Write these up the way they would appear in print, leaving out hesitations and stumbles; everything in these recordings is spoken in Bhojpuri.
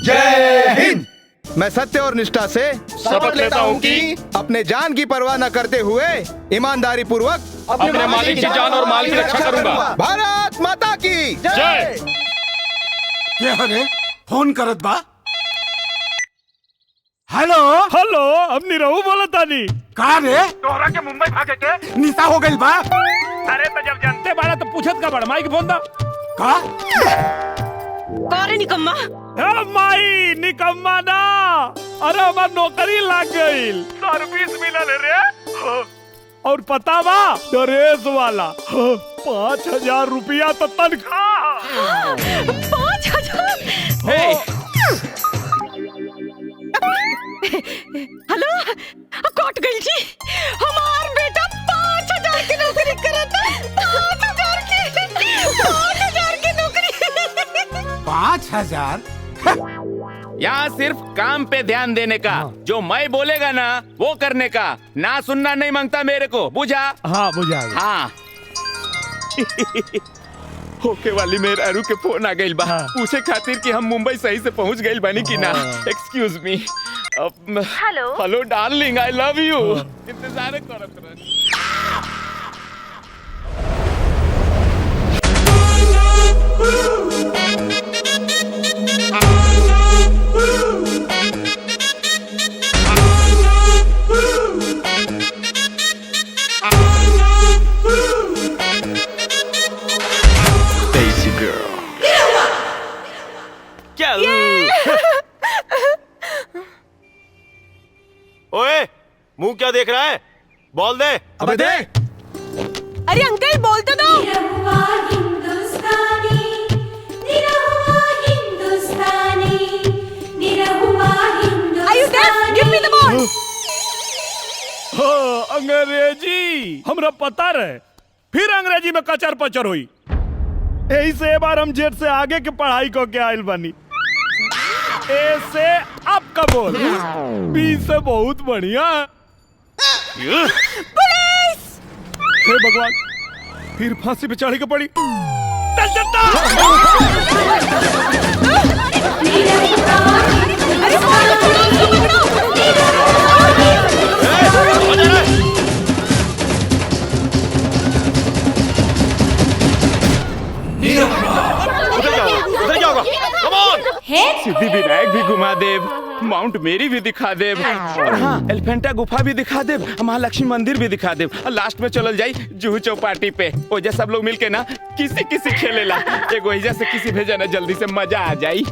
जय हिंद। मैं सत्य और निष्ठा से शपथ लेता हूँ कि अपने जान की परवाह न करते हुए ईमानदारी पूर्वक अपने मालिक की जान और माल की रक्षा करूंगा। भारत माता की जय। ये हरे फोन करत बा। हेलो हेलो, अब निरहू बोला तानी। का रे तोहरा के मुंबई भागे के निशा हो गइल बा। अरे तो जब जानते बारा तो पूछत का बड़ माई के फोन दा का अरे निकम्मा, ए माई निकम्मा ना। अरे हमार नौकरी लग गईल, सर्विस मिलल रे। और पता बा ड्रेस वाला 5,000 रुपया तो तनख्वाह। 5,000। हेलो, कट गई जी। हमार बेटा 5,000 की नौकरी करता। 5,000 की नौकरी। 5,000। यहाँ सिर्फ काम पे ध्यान देने का, जो मैं बोलेगा ना वो करने का, ना सुनना नहीं मांगता मेरे को, बुझा? हाँ बुझा। हाँ। होके वाली मेरे अरु के फोन आ गइल बा, पूछे खातिर कि हम मुंबई सही से पहुंच गइल बानी कि ना। Excuse me. Hello. Hello darling, I love you. इंतजार करत रह। ओए, मुंह क्या देख रहा है? बोल दे। अबे दे। अरे अंकल, बोल तो दो। Are you deaf? Give me the ball. अंग्रेजी हमरा पता रहे, फिर अंग्रेजी में कचर पचर हुई। यही से एक बार हम जेट से आगे के पढ़ाई को के आयल बनी। ए से आपका बोल, बी से बहुत बढ़िया। पुलिस! हे भगवान, फिर फांसी पे चढ़े के पड़ी। चल चलता। अरे पकड़ो। उधर क्या होगा? Come on! सिद्धि विनायक भी घुमा देव, माउंट मेरी भी दिखा देव, और हाँ एलिफेंटा गुफा भी दिखा देव, महालक्ष्मी मंदिर भी दिखा देव, और लास्ट में चलल जाई जुहू चौपाटी पे। ओजा सब लोग मिलके ना किसी किसी खेलेला। एगो एजा से किसी भेजा ना, जल्दी से मजा आ जाई।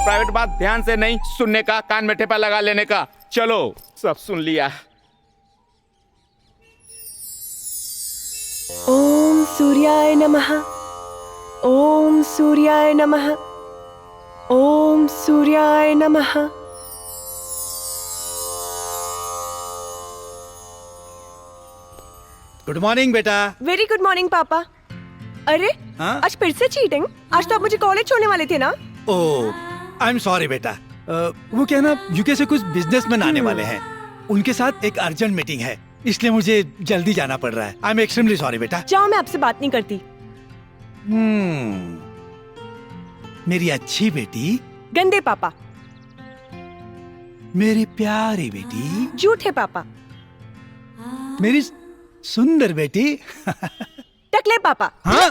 प्राइवेट बात ध्यान से नहीं सुनने का, कान में टेपा लगा लेने का। चलो सब सुन लिया। ओम सूर्याय नमः। ओम सूर्याय नमः। ओम सूर्याय नमः। गुड मॉर्निंग बेटा। वेरी गुड मॉर्निंग पापा। अरे हाँ? आज फिर से चीटिंग? आज तो आप मुझे कॉलेज छोड़ने वाले थे ना? ओह आई एम सॉरी बेटा। वो क्या ना, यूके से कुछ बिजनेसमैन आने वाले हैं, उनके साथ एक अर्जेंट मीटिंग है, इसलिए मुझे जल्दी जाना पड़ रहा है। आई एम एक्सट्रीमली सॉरी बेटा। जाओ, मैं आपसे बात नहीं करती। मेरी अच्छी बेटी। गंदे पापा। मेरी प्यारी बेटी। झूठे पापा। मेरी सुंदर बेटी। टकले पापा। हाँ?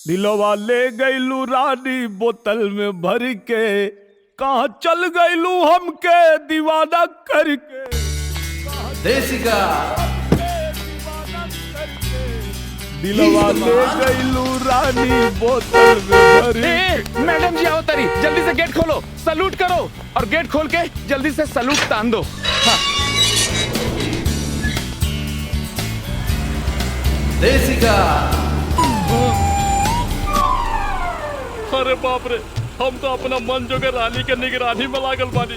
दिलवा ले गईलू रानी बोतल में भर के, कहाँ चल गईलू हमके दीवाना करके। देसिका। दिलवा ले गईलू रानी बोतल में भर के। मैडम जी आओ तरी, जल्दी से गेट खोलो, सलूट करो, और गेट खोल के जल्दी से सलूट तान दो। हाँ। देसिका। अरे बाप रे, हम तो अपना मन जोगे रानी के निगरानी में लागल बानी।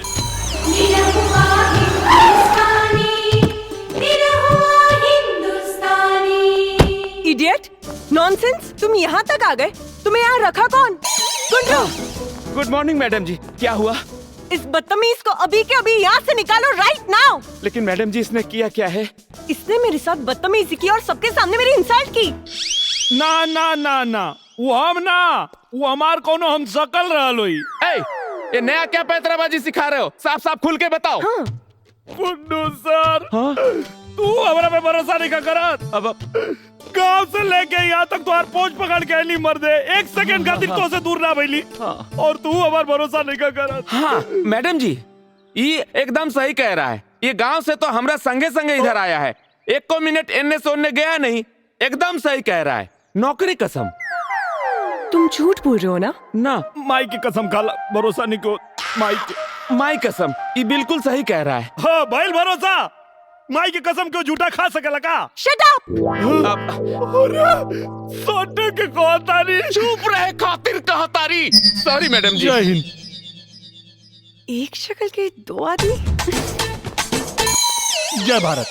इडियट, नॉनसेंस, तुम यहाँ तक आ गए? तुम्हें यहाँ रखा कौन? गुड मॉर्निंग मैडम जी, क्या हुआ? इस बदतमीज को अभी के अभी यहाँ से निकालो, राइट नाउ। लेकिन मैडम जी इसने किया क्या है? इसने मेरे साथ बदतमीजी की और सबके सामने मेरी इंसल्ट की। ना ना ना ना वो हम ना, वो हमार कोनो हम सकल रहल होई। ए, ये नया क्या पैतराबाजी सिखा रहे हो? साफ साफ खुल के बताओ। पुन्नू सर, तू हमरा पे भरोसा नहीं करत। अब गांव से लेके यहाँ तक तुम्हार पोंछ पकड़ के नहीं मर दे, एक सेकंड खातिर तो से दूर ना भइली, और तू हमार भरोसा नहीं करत। हाँ मैडम जी, ये एकदम सही कह रहा है। ये गांव से तो हमरा संगे संगे इधर आया है, एक को मिनट एने सोने गया नहीं। एकदम सही कह रहा है, नौकरी कसम। तुम झूठ बोल रहे हो ना? ना माई की कसम खाला, भरोसा नहीं को माई कसम, ये बिल्कुल सही कह रहा है। हाँ भाई भरोसा, माई की कसम क्यों झूठा खा सकेला का? Shut up. अरे सोटे के कहतारी। चुप रहे खातिर कहतारी। सॉरी मैडम जी। जय हिंद। एक शक्ल के दो आदमी। जय भारत।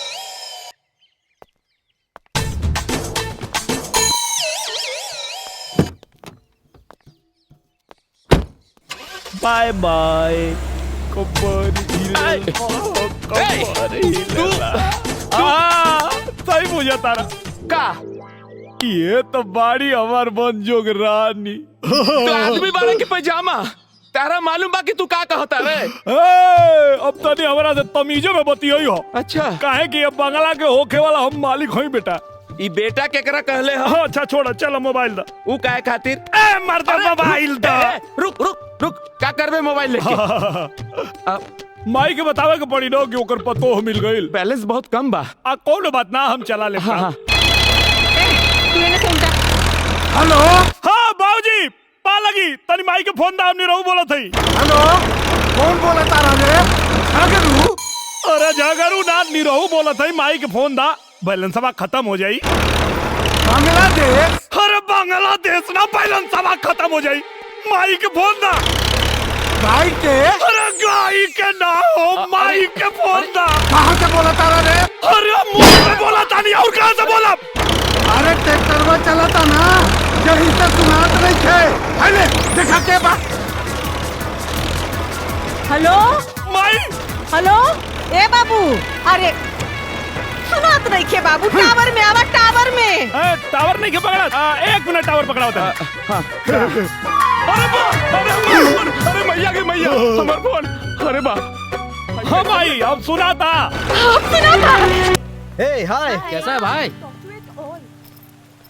By by. सही पूछा तारा का ये तो बाड़ी हमार बन जोग रानी। तो आदमी बाड़ा के पैजामा तारा मालूम बा कि तू का कहता रे? अब तनी हमरा से तमीजे में बतियाई हो। अच्छा काहे कि अब बंगला के होखे वाला हम मालिक हई बेटा। ई बेटा केकरा कहले हो? हाँ, अच्छा छोड़, चल मोबाइल दा। ऊ काहे खातिर? ए मर्द मोबाइल दा। रुक रुक रुक, का करबे मोबाइल लेके? माई के बतावे के पड़ी ना कि ओकर पतो मिल गइल। बैलेंस बहुत कम बा। कोनो बात ना, हम चला ले। हाँ, हाँ। हेलो हाँ बाबूजी, पा लगी तनी माई के फोन दा, हमनी रहू बोला थई। हेलो, कौन बोला तारा रे? झागरू? अरे झागरू ना, निरहू बोला थई। माई के फोन दा, बैलेंस खत्म हो जाई। बांग्लादेश? अरे बांग्लादेश ना, बैलेंस खत्म हो जाई। माई के फोन दा। गाय के? अरे गाय के ना हो, माई के फोन दा। कहाँ से बोला तारा रे? अरे मुंह में बोला था नहीं, और कहाँ से बोला? अरे ट्रैक्टर में चला था ना, यही से सुनात नहीं थे। पहले देखा के बा। हेलो माई। हेलो, ए बाबू, अरे सुनात नहीं खे बाबू, टावर में आवा, टावर में। टावर नहीं के पकड़ा। एक मिनट, टावर पकड़ा होता है। हाँ। अरे मैया के मैया, हमार फोन। अरे बा। हाँ भाई, अब सुना था। अब सुना था। हे हाय, कैसा है भाई?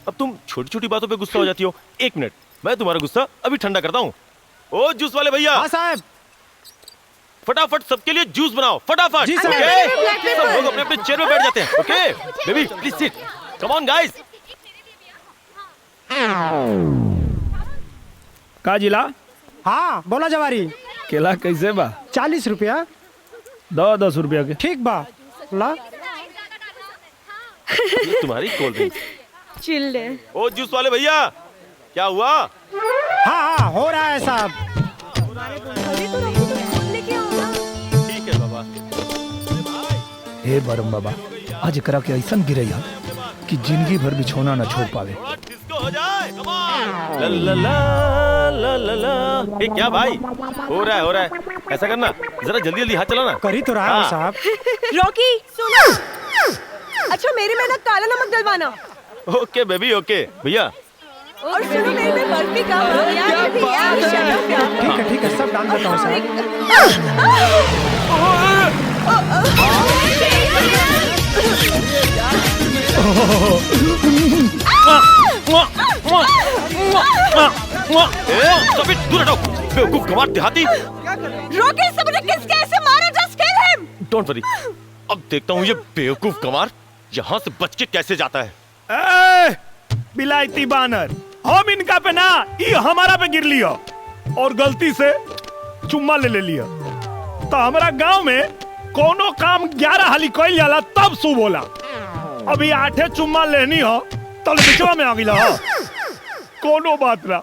अब तुम छोटी छोटी बातों पे गुस्सा हो जाती हो। एक मिनट, मैं तुम्हारा गुस्सा अभी ठंडा करता हूँ। ओ जूस वाले भैया, हाँ साहब। फटाफट सबके लिए जूस बनाओ, फटाफट। जी सर। ओके? सब लोग अपने अपने चेयर में बैठ जाते हैं। Okay baby, please sit. Come on guys. का जिला? हाँ बोला जवारी। केला कैसे बा? 40 रुपया। 10 रुपया के। ठीक बा ला। ये तुम्हारी कोल्ड ड्रिंक। चिल्ले। ओ जूस वाले भैया, क्या हुआ? हाँ हाँ हो रहा है साहब। ठीक है बाबा। हे बरम बाबा, आज करा के ऐसा गिरैया कि जिंदगी भर बिछौना न छोड़ पावे। थोड़ा डिस्को हो जाए। Come on. ला ला ला ला ला ला। ये क्या भाई? हो रहा है, हो रहा है। ऐसा करना, जरा जल्दी जल्दी हाथ चलाना। कर ही तो रहा है साहब। रॉकी सुनो। अच्छा मेरी मेहनत काला नमक डलवाना। ओके बेबी, ओके भैया। और सुनो मेरे में बर्फी का ठीक है सब डाल देता हूँ साहब। दूर हटो, बेवकूफ गंवार देहाती। रॉकी सबने किसके ऐसे मारा? Just kill him. Don't worry, अब देखता हूँ ये बेवकूफ गंवार यहाँ से बच के कैसे जाता है। बिलायती बानर, हम इनका पे ना, ये हमारा पे गिर लिया और गलती से चुम्मा ले लिया। तो हमारा गांव में कोनो काम 11 हाली कोई जाला तब शुभ होला। अभी 8 चुम्मा लेनी हो तो बिचवा में आ गिला हो। कोनो बात ना,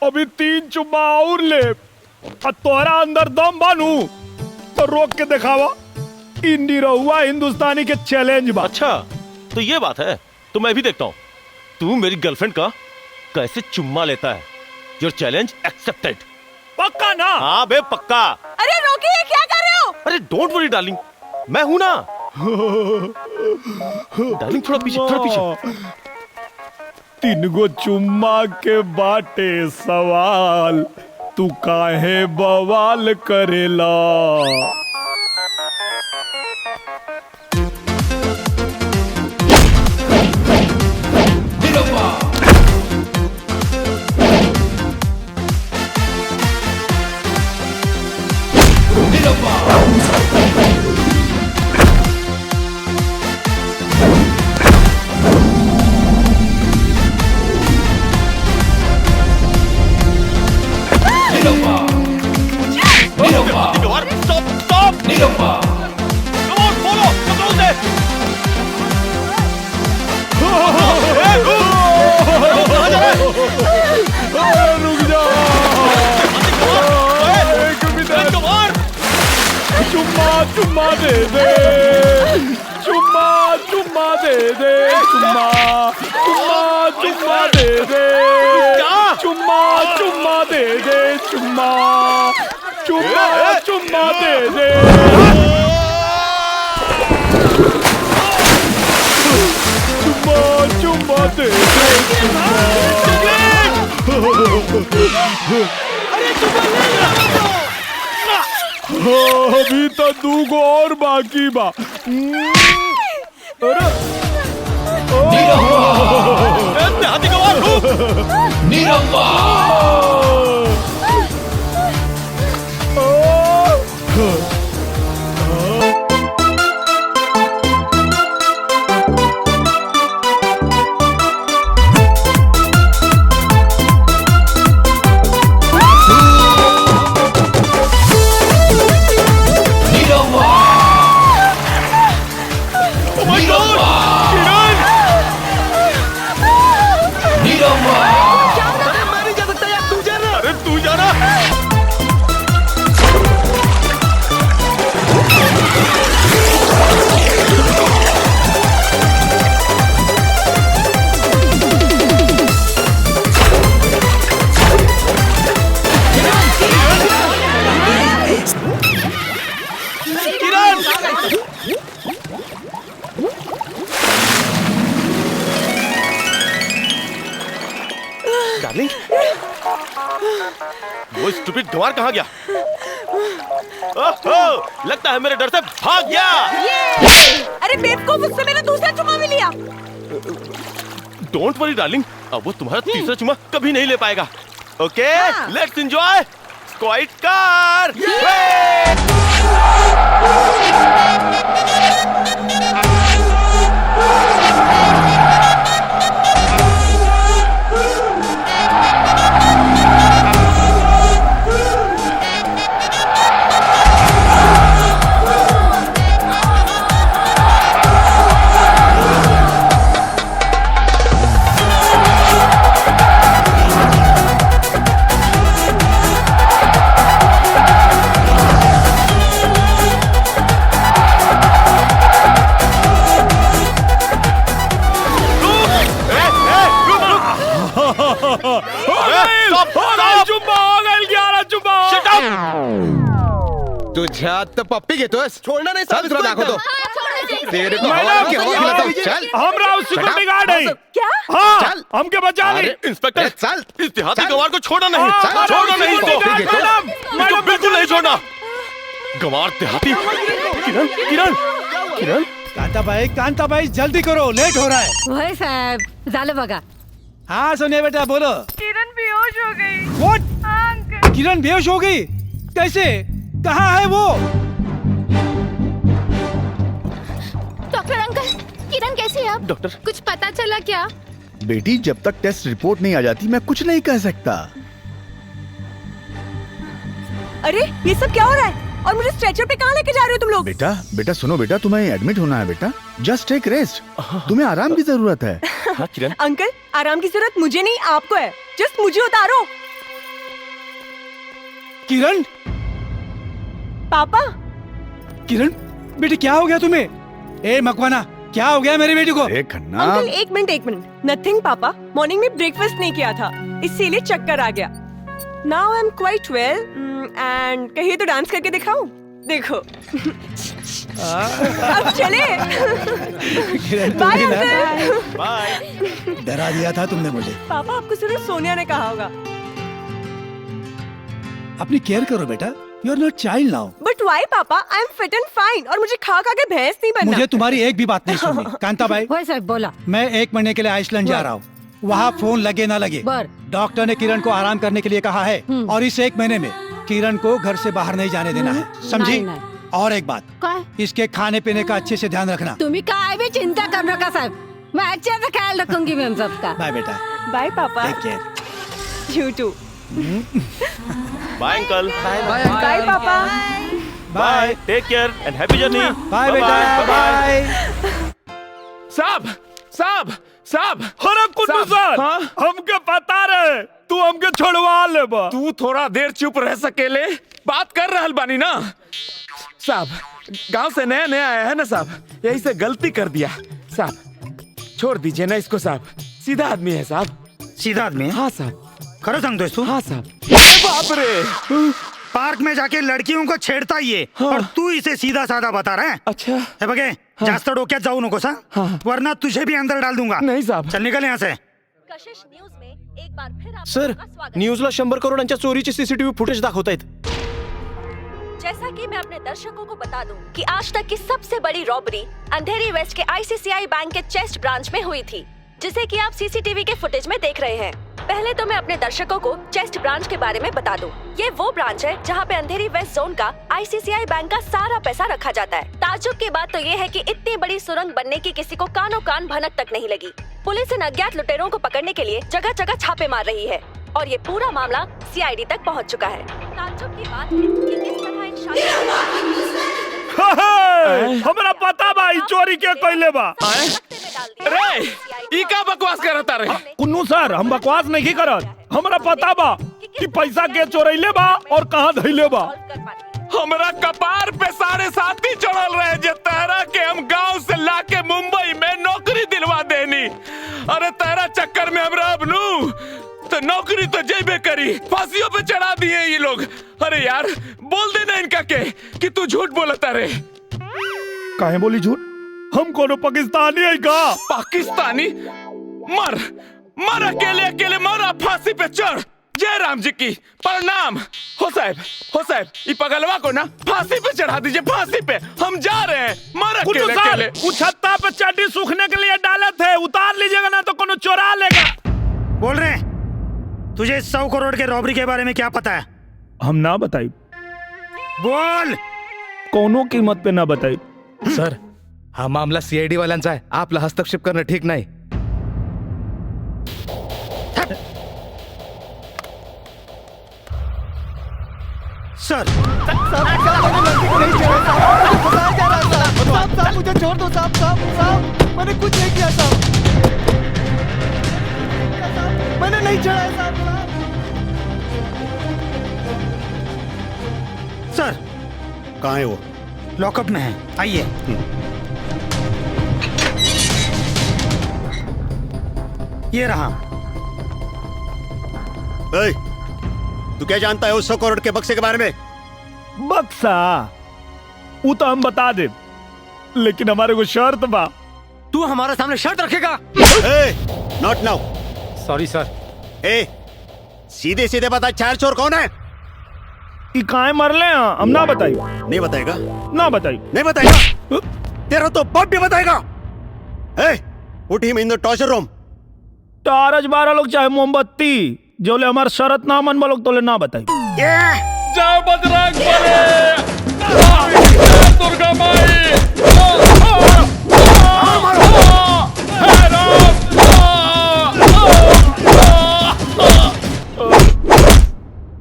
अभी 3 चुम्मा और ले, और तोहरा अंदर दम बानू तो रोक के दिखावा। इंडी रहुआ हिंदुस्तानी के चैलेंज बा। अच्छा तो ये बात है, तो मैं भी देखता हूँ तू मेरी गर्लफ्रेंड का कैसे चुम्मा लेता है। Your challenge accepted. पक्का ना? हाँ बे पक्का। अरे रॉकी ये क्या कर रहे हो? अरे डोंट वरी डार्लिंग, मैं हूं ना। डार्लिंग थोड़ा पीछे, थोड़ा पीछे। तीन गो चुम्मा के बाटे सवाल, तू काहे बवाल करेला। चुम्मा दे दे, चुम्मा चुम्मा दे दे, चुम्मा चुम्मा चुम्मा दे दे, चुम्मा चुम्मा दे दे, चुम्मा चुम्मा चुम्मा दे दे, चुम्मा चुम्मा दे दे, अभी तो 2 गो और बाकी बा। अरे हाथी गवार डार्लिंग, वो स्टूपिड गंवार कहाँ गया? ओहो, लगता है मेरे डर से भाग गया। अरे बेवकूफ, उससे मैंने दूसरा चुम्मा भी लिया। डोंट वरी डार्लिंग, अब वो तुम्हारा तीसरा चुम्मा कभी नहीं ले पाएगा। ओके, लेट्स एंजॉय स्क्वाड कार। तुझ्या तो पप्पी घेतोस? छोड़ना नहीं चल तुला दाखवतो। तेरे को हवा मैडम, की हवा खिलाता हूँ। चल हमरा सिक्योरिटी गार्ड है। क्या? हाँ, चल। हमके बचा ले। इंस्पेक्टर, चल इस देहाती चल। गंवार को छोड़ना नहीं, हाँ, छोड़ना नहीं इसको। पप्पी घेतो। इसको बिल्कुल नहीं छोड़ना। गंवार देहाती। किरण, किरण, किरण। कांता भाई जल्दी करो, लेट हो रहा है। वही साहब, झालं बघा। हाँ सोनिया बेटा बोलो। किरण बेहोश हो गई। What? किरण बेहोश हो गई? कैसे? कहाँ है वो? डॉक्टर अंकल, किरण कैसी है आप? डॉक्टर, कुछ पता चला क्या? बेटी, जब तक टेस्ट रिपोर्ट नहीं आ जाती मैं कुछ नहीं कह सकता। अरे ये सब क्या हो रहा है? और मुझे स्ट्रेचर पे कहाँ लेके जा रहे हो तुम लोग? बेटा सुनो बेटा, तुम्हें एडमिट होना है बेटा। जस्ट टेक रेस्ट, तुम्हें आराम की जरूरत है। हाँ किरण। अंकल, आराम की जरूरत मुझे नहीं, आपको है। जस्ट मुझे उतारो। किरण, पापा। किरण बेटी क्या हो गया तुम्हें? ए मकवाना, क्या हो गया मेरी बेटी को? खन्ना। अंकल एक मिनट। नथिंग पापा, मॉर्निंग में ब्रेकफास्ट नहीं किया था, इसीलिए चक्कर आ गया। Now I am quite well and कहिए तो डांस करके दिखाऊं? देखो। अब चले। Bye uncle. बाय। डरा दिया था तुमने मुझे। पापा आपको सिर्फ सोनिया ने कहा होगा। अपनी केयर करो बेटा, you are not child now. But why papa? I am fit and fine और मुझे खा खा के भैंस नहीं बनना। मुझे तुम्हारी एक भी बात नहीं सुननी। कांता भाई, साहब बोला, मैं 1 महीने के लिए आइसलैंड जा रहा हूँ। वहाँ फोन लगे ना लगे, डॉक्टर ने किरण को आराम करने के लिए कहा है और इस 1 महीने में किरण को घर से बाहर नहीं जाने देना है, समझी? और एक बात, इसके खाने पीने का अच्छे से ध्यान रखना। तुम्हें काय भी चिंता करने का साहब, मैं अच्छे से ख्याल रखूंगी मैम सबका। बाय बेटा। Bye papa. Take care. You too. Bye uncle. Bye papa. Bye. Take care and happy journey. Bye बेटा। बाय। साहब साहब साहब। अरे कुन्नू सर, हमके पता रहे तू हमके छोड़वा ले बा। तू थोड़ा देर चुप रह सकेले, बात कर रहल बानी ना। साहब गांव से नया नया आया है ना साहब, यही से गलती कर दिया साहब। छोड़ दीजिए ना इसको साहब, सीधा आदमी है साहब। सीधा आदमी? हाँ साहब। खरो संग दोस्तों? हाँ साहब। बाप रे, पार्क में जाके लड़कियों को छेड़ता ही है और तू इसे सीधा साधा बता रहा है। अच्छा हे बघे, जास्त डोक्यात जाऊ नको सा, वरना तुझे भी अंदर डाल दूंगा। नहीं साहब। चल निकल यहाँ से। कशिश न्यूज में एक बार फिर आपका सर, स्वागत है। न्यूजला 100 करोडांच्या चोरीचे सीसीटीव्ही फुटेज दाखवतायत। जैसा कि मैं अपने दर्शकों को बता दूं कि आज तक की सबसे बड़ी रॉबरी अंधेरी वेस्ट के आईसीआईसीआई बैंक के चेस्ट ब्रांच में हुई थी, जिसे कि आप सीसीटीवी के फुटेज में देख रहे हैं। पहले तो मैं अपने दर्शकों को चेस्ट ब्रांच के बारे में बता दूं। ये वो ब्रांच है जहां पे अंधेरी वेस्ट जोन का आईसीआईसीआई बैंक का सारा पैसा रखा जाता है। ताज्जुब की बात तो ये है कि इतनी बड़ी सुरंग बनने की किसी को कानों कान भनक तक नहीं लगी। पुलिस इन अज्ञात लुटेरों को पकड़ने के लिए जगह जगह छापे मार रही है और ये पूरा मामला सीआईडी तक पहुंच चुका है। ताज्जुब की बात है कि किस तरह इन हमरा पता बा ई चोरी के कइले बा। रे, ई का बकवास करता रे? कुन्नू सर, हम बकवास नहीं करत। हमरा पता बा कि पैसा के चोरैले बा और कहां धइले बा। हमरा कपार पे 7.5 चढ़ल रहे जे तेरा के हम गांव से लाके मुंबई में नौकरी दिलवा देनी। अरे तेरा चक्कर में हमरा अब नू तो नौकरी तो जेबे करी, फांसियों पे चढ़ा दिए ये लोग। अरे यार बोल देना इनका के कि तू झूठ बोलता रे। काहे बोली झूठ? हम कोनो पाकिस्तानी है का? पाकिस्तानी? मर मर, अकेले अकेले मर, फांसी पे चढ़। जय राम जी की प्रणाम। हो साहब ई पगलवा को ना फांसी पे चढ़ा दीजिए, फांसी पे। हम जा रहे हैं, मर अकेले अकेले। छत्ता पे चड्डी सूखने के लिए डाले थे, उतार लीजिएगा ना तो कोनो चोरा लेगा। बोल रहे, तुझे 100 करोड़ के रॉबरी के बारे में क्या पता है? हम ना बताई। बोल। कोनो कीमत पे ना बताई। सर, हा मामला सीआयडी वाल्यांचा आहे, आपला हस्तक्षेप करणं ठीक नाही। सर साहब मुझे छोड़ दो साहब, मैंने कुछ नहीं किया साहब, मैंने नहीं चढ़ाया साहब। सर कहाँ है वो? लॉकअप में है, आइए। ये रहा। ए, तू क्या जानता है उस 100 करोड़ के बक्से के बारे में? बक्सा वो तो हम बता दे, लेकिन हमारे को शर्त बा। तू हमारे सामने शर्त रखेगा? Not now. सॉरी सर। सीधे सीधे बता, चार चोर कौन है? काहे मरले हैं? हम ना बताई। नहीं बताएगा? ना बताई। नहीं बताएगा? तेरा तो बाप भी बताएगा। पुट him in the torture room. टारज 12 लोग चाहे मोमबत्ती, जो ले हमार शरत ना मन लोग तो ले ना बताई। जय बजरंग बली, दुर्गा माई।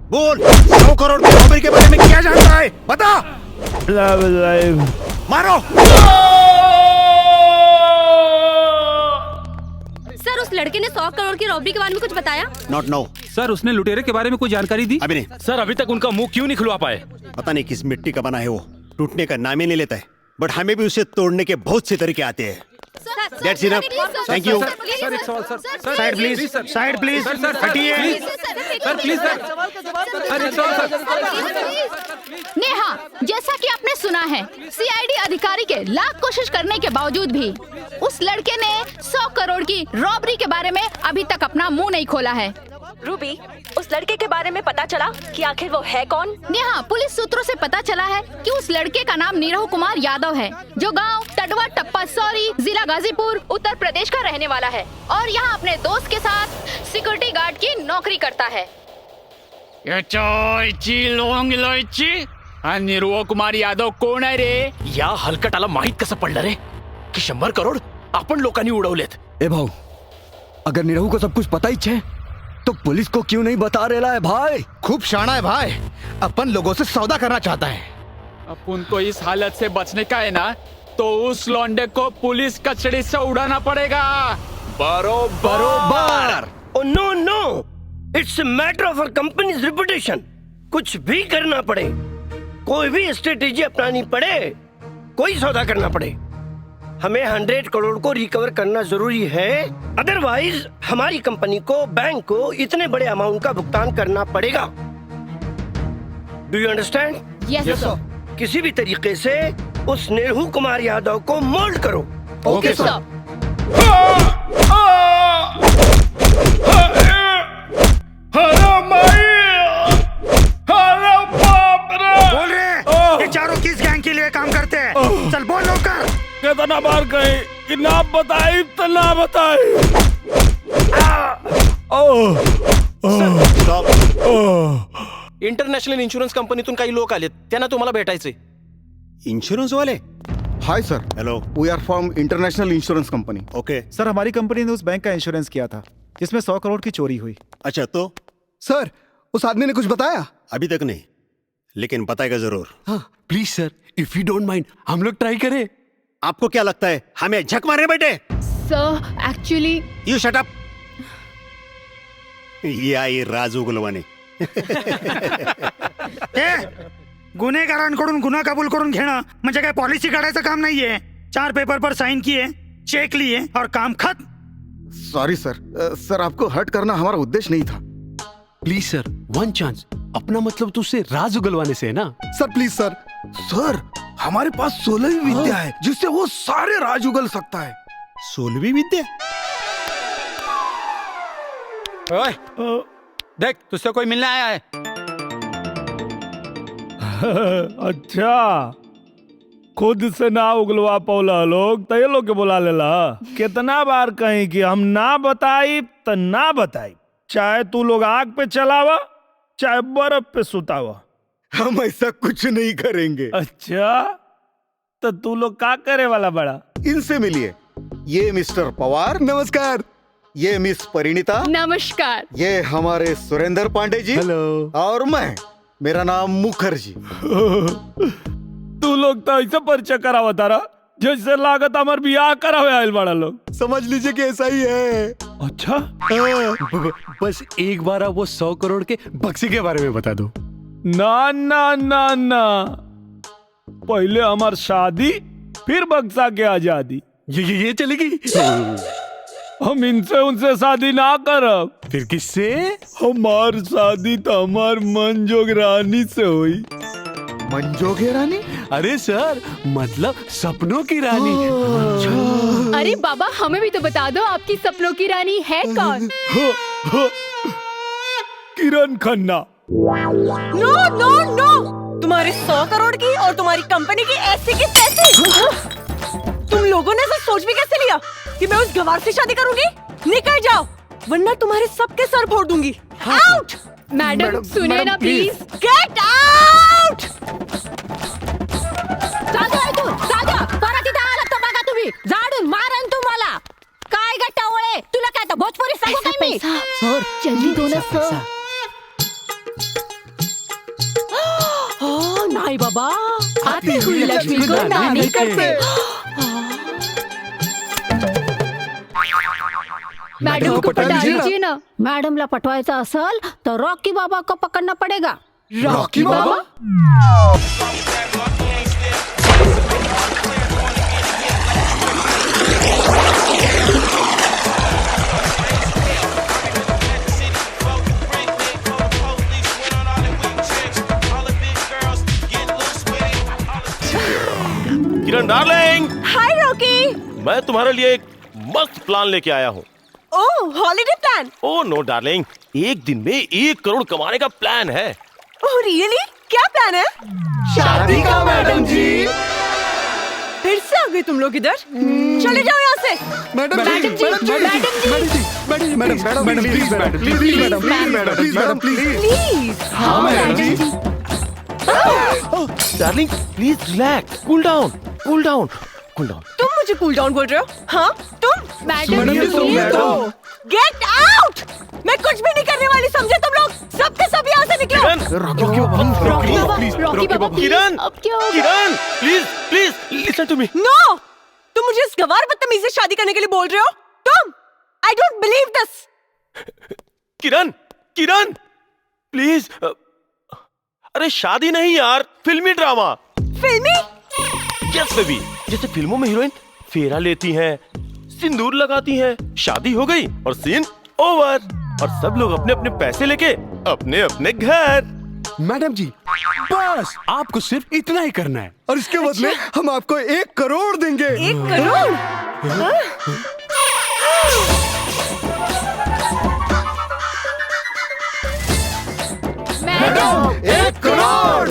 बोल, 100 करोड़ के रॉबरी के बारे में क्या जानता है? बता। मारो। सर, उस लड़के ने 100 करोड़ की रॉबरी के बारे में कुछ बताया? Not know. सर, उसने लुटेरे के बारे में कोई जानकारी दी? अभी नहीं। सर, अभी तक उनका मुंह क्यों नहीं खुलवा पाए? पता नहीं किस मिट्टी का बना है वो, टूटने का नाम ही नहीं लेता है। बट हमें भी उसे तोड़ने के बहुत से तरीके आते हैं। Sir, that's enough thank you sir it's all sir side please side please हटिए sir please sir it's all Neha, जैसा कि आपने सुना है, सीआईडी अधिकारी के लाख कोशिश करने के बावजूद भी उस लड़के ने 100 करोड़ की रॉबरी के बारे में अभी तक अपना मुंह नहीं खोला है। रूबी, उस लड़के के बारे में पता चला कि आखिर वो है कौन? नेहा, पुलिस सूत्रों से पता चला है कि उस लड़के का नाम नीरव कुमार यादव है, जो गांव टडवा टप्पा सौरी, जिला गाजीपुर, उत्तर प्रदेश का रहने वाला है और यहाँ अपने दोस्त के साथ सिक्योरिटी गार्ड की नौकरी करता है। नीरव कुमार यादव कोण आहे रे? या हलकटाला माहित कसं पडलं रे की 100 करोड आपण लोकांनी उडवलेत? ए भाऊ, अगर निरहू को सब कुछ पता ही है तो पुलिस को क्यों नहीं बता रहा है भाई? खूब शाना है भाई, अपन लोगों से सौदा करना चाहता है। अपन को इस हालत से बचने का है ना, तो उस लौंडे को पुलिस कचड़ी से उड़ाना पड़ेगा। बरोबर। Oh no no, it's a matter of our company's reputation. कुछ भी करना पड़े, कोई भी स्ट्रेटेजी अपनानी पड़े, कोई सौदा करना पड़े, हमें 100 करोड़ को रिकवर करना जरूरी है। अदरवाइज हमारी कंपनी को बैंक को इतने बड़े अमाउंट का भुगतान करना पड़ेगा। Do you understand? यस सर। किसी भी तरीके से उस नीरहू कुमार यादव को मोल्ड करो। ओके सर। बोल रहे ये चारों किस गैंग के लिए काम करते हैं? चल बोल नौकर। कितना बार कहे कि ना बताई तो ना बताई। इंटरनॅशनल इन्शुरन्स कंपनीतून काही लोक आलेत, त्यांना तुम्हाला भेटायचे। इंश्योरेंस वाले? Hi sir, hello, we are from international insurance company. Okay sir, हमारी कंपनी ने उस बैंक का इंश्योरेंस किया था जिसमें 100 करोड़ की चोरी हुई। अच्छा, तो सर उस आदमी ने कुछ बताया? अभी तक नहीं, लेकिन बताएगा जरूर। Please sir, if you don't mind, हम लोग ट्राई करें। आपको क्या लगता है हमें झक मारे बेटे? सर एक्चुअली यू शट अप। ये आई राज उगलवाने। गुन्हेगारांकडून गुन्हा कबूल करून घेणं म्हणजे काय पॉलिसी काढायचं काम नाहीये। 4 पेपर पर साइन किए, चेक लिए और काम खत्म। सॉरी सर, सर आपको हर्ट करना हमारा उद्देश्य नहीं था। Please sir, one chance. अपना मतलब तुझसे राज उगलवाने से है ना? सर प्लीज सर। सर हमारे पास 16वीं विद्या है जिससे वो सारे राज उगल सकता है। 16वीं विद्या? ओए, देख तुझसे कोई मिलने आया है। अच्छा, खुद से ना उगलवा पौला लोग तो ये लोग के बुला लेला। कितना बार कहीं कि हम ना बताई तो ना बताई, चाहे तू लोग आग पे चलावा चाहे बर्फ पे सुतावा। हम ऐसा कुछ नहीं करेंगे। अच्छा, तो तू लोग क्या करे वाला बड़ा? इनसे मिलिए, ये मिस्टर पवार। नमस्कार। ये मिस परिणीता। नमस्कार। ये हमारे सुरेंद्र पांडे जी। हेलो। और मैं, मेरा नाम मुखर्जी। तू लोग तो ऐसा परिचय करावा तारा जैसे लागत हमार बियाह करावे आयल बड़ा लोग। समझ लीजिए कि ऐसा ही है। अच्छा, बस एक बार आप वो 100 करोड़ के बक्से के बारे में बता दो। ना ना ना ना, पहले हमार शादी फिर बक्सा के आजादी। ये चलेगी? हम इनसे उनसे शादी ना करब। फिर किससे? हमार शादी तो हमार मनजोग रानी से हुई। मंजोगे रानी? अरे सर, मतलब सपनों की रानी। अरे बाबा, हमें भी तो बता दो आपकी सपनों की रानी है कौन? किरण खन्ना। नो नो नो, तुम्हारी 100 करोड़ की और तुम्हारी कंपनी की ऐसी की तैसी। तुम लोगों ने ऐसा सोच भी कैसे लिया कि मैं उस गवार से शादी करूंगी? निकल जाओ, वरना तुम्हारे सबके सर फोड़ दूंगी। आउट! मैडम सुनिए ना प्लीज। Get out! परत इथं आलात तर बघा तुम्ही, झाडून मारन तुम्हाला। काय गट्टावळे, तुला काय तर भोजपुरी सांगू काय मी? सर जल्दी दो ना सर। नहीं बाबा, आती हुई लक्ष्मी को ना नहीं करते। मैडम को पटा दीजिए ना। मैडमला पटवायचं असेल तर रॉकी बाबा को पकडना पडेगा। रॉकी बाबा? मैं तुम्हारे लिए एक मस्त प्लान लेके आया हूँ। ओह, holiday plan. Oh no darling, एक दिन में 1 करोड़ कमाने का प्लान है। Oh really? क्या प्लान है? शादी का मैडम जी। फिर से आ गए तुम लोग इधर? चले जाओ यहाँ से। मैडम जी, मैडम प्लीज। हाँ मैडम जी। Darling please relax, cool down, cool down, cool down. तुम मुझे कूल डाउन बोल रहे हो? हाँ तुम? मैडम जी, मैडम। Get out. मैं कुछ भी नहीं करने वाली, समझे तुम लोग? सब के सब यहाँ से निकलो। Kiran, Kiran, please please listen to me. No, तुम मुझे इस गवार बदतमीज से शादी करने के लिए बोल रहे हो? तुम? I don't believe this. Kiran, Kiran, please. अरे शादी नहीं यार, फिल्मी ड्रामा। फिल्मी? यस बेबी, जैसे फिल्मों में हीरोइन फेरा लेती हैं, सिंदूर लगाती हैं, शादी हो गई और सीन ओवर, और सब लोग अपने अपने पैसे लेके अपने अपने घर। मैडम जी, बस आपको सिर्फ इतना ही करना है और इसके बदले हम आपको 1 करोड़ देंगे। 1 crore? Madam 1 crore.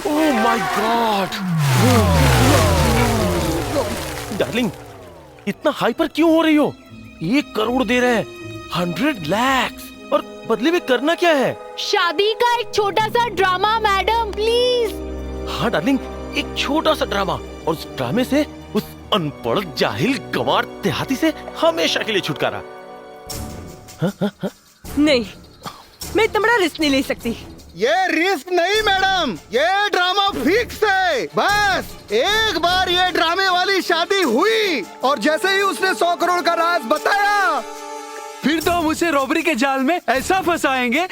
Oh my God. Darling, इतना हाइपर क्यों हो रही हो? 1 करोड़ दे रहे हैं, 100 लाख, और बदले में करना क्या है? शादी का एक छोटा सा ड्रामा मैडम, प्लीज। हाँ डार्लिंग, एक छोटा सा ड्रामा, और उस ड्रामे से उस अनपढ़ जाहिल गंवार देहाती से हमेशा के लिए छुटकारा। नहीं, मैं इतना बड़ा रिस्क नहीं ले सकती। ये रिस्क नहीं मैडम, ये ड्रामा फिक्स है। बस एक बार ये ड्रामे वाली शादी हुई और जैसे ही उसने 100 करोड़ का राज बताया, फिर तो हम उसे रॉबरी के जाल में ऐसा फंसाएंगे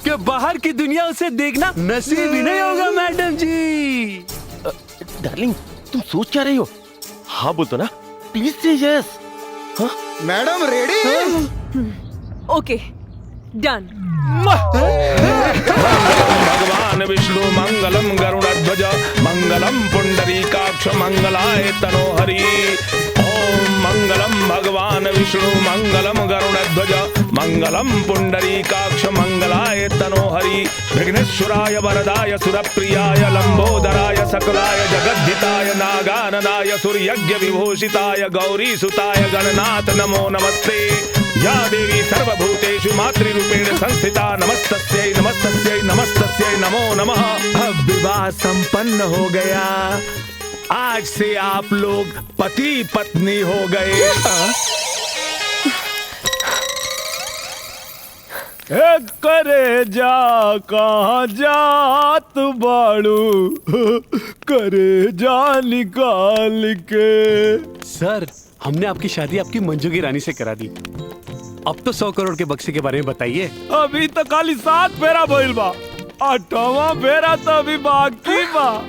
कि बाहर की दुनिया उसे देखना नसीब ही नहीं होगा मैडम जी। डार्लिंग, तुम सोच क्या रही हो? हाँ बोल तो ना, प्लीज से यस। हाँ मैडम रेडी? ओके डन। भगवान विष्णु मंगलम गरुड़ध्वज मंगलम पुंडरीकाक्ष मंगलाय तनोहरि। ओम मंगलम भगवान विष्णु मंगलम गरुड़ध्वज मंगलम पुंडरीकाक्ष मंगलाय तनोहरि। विघ्नेश्वराय वरदाय सुरप्रियाय लंबोदराय सकलाय जगद्धिताय नागाननाय सूर्यज्ञ विभूषिताय गौरीसुताय गणनाथ नमो नमस्ते। या देवी सर्वभूतेषु मातृरूपेण संस्थिता नमस्तस्यै नमस्तस्यै नमस्तस्यै नमो नमः। अब विवाह संपन्न हो गया, आज से आप लोग पति पत्नी हो गए। करे जा कहाँ जात बाड़ू, करे जा निकाल के। सर, हमने आपकी शादी आपकी मंजू की रानी से करा दी। अब तो 100 करोड़ के बक्से के बारे में बताइए। अभी तो खाली 7 फेरा भइल बा, 8वां फेरा तो अभी बाकी बा।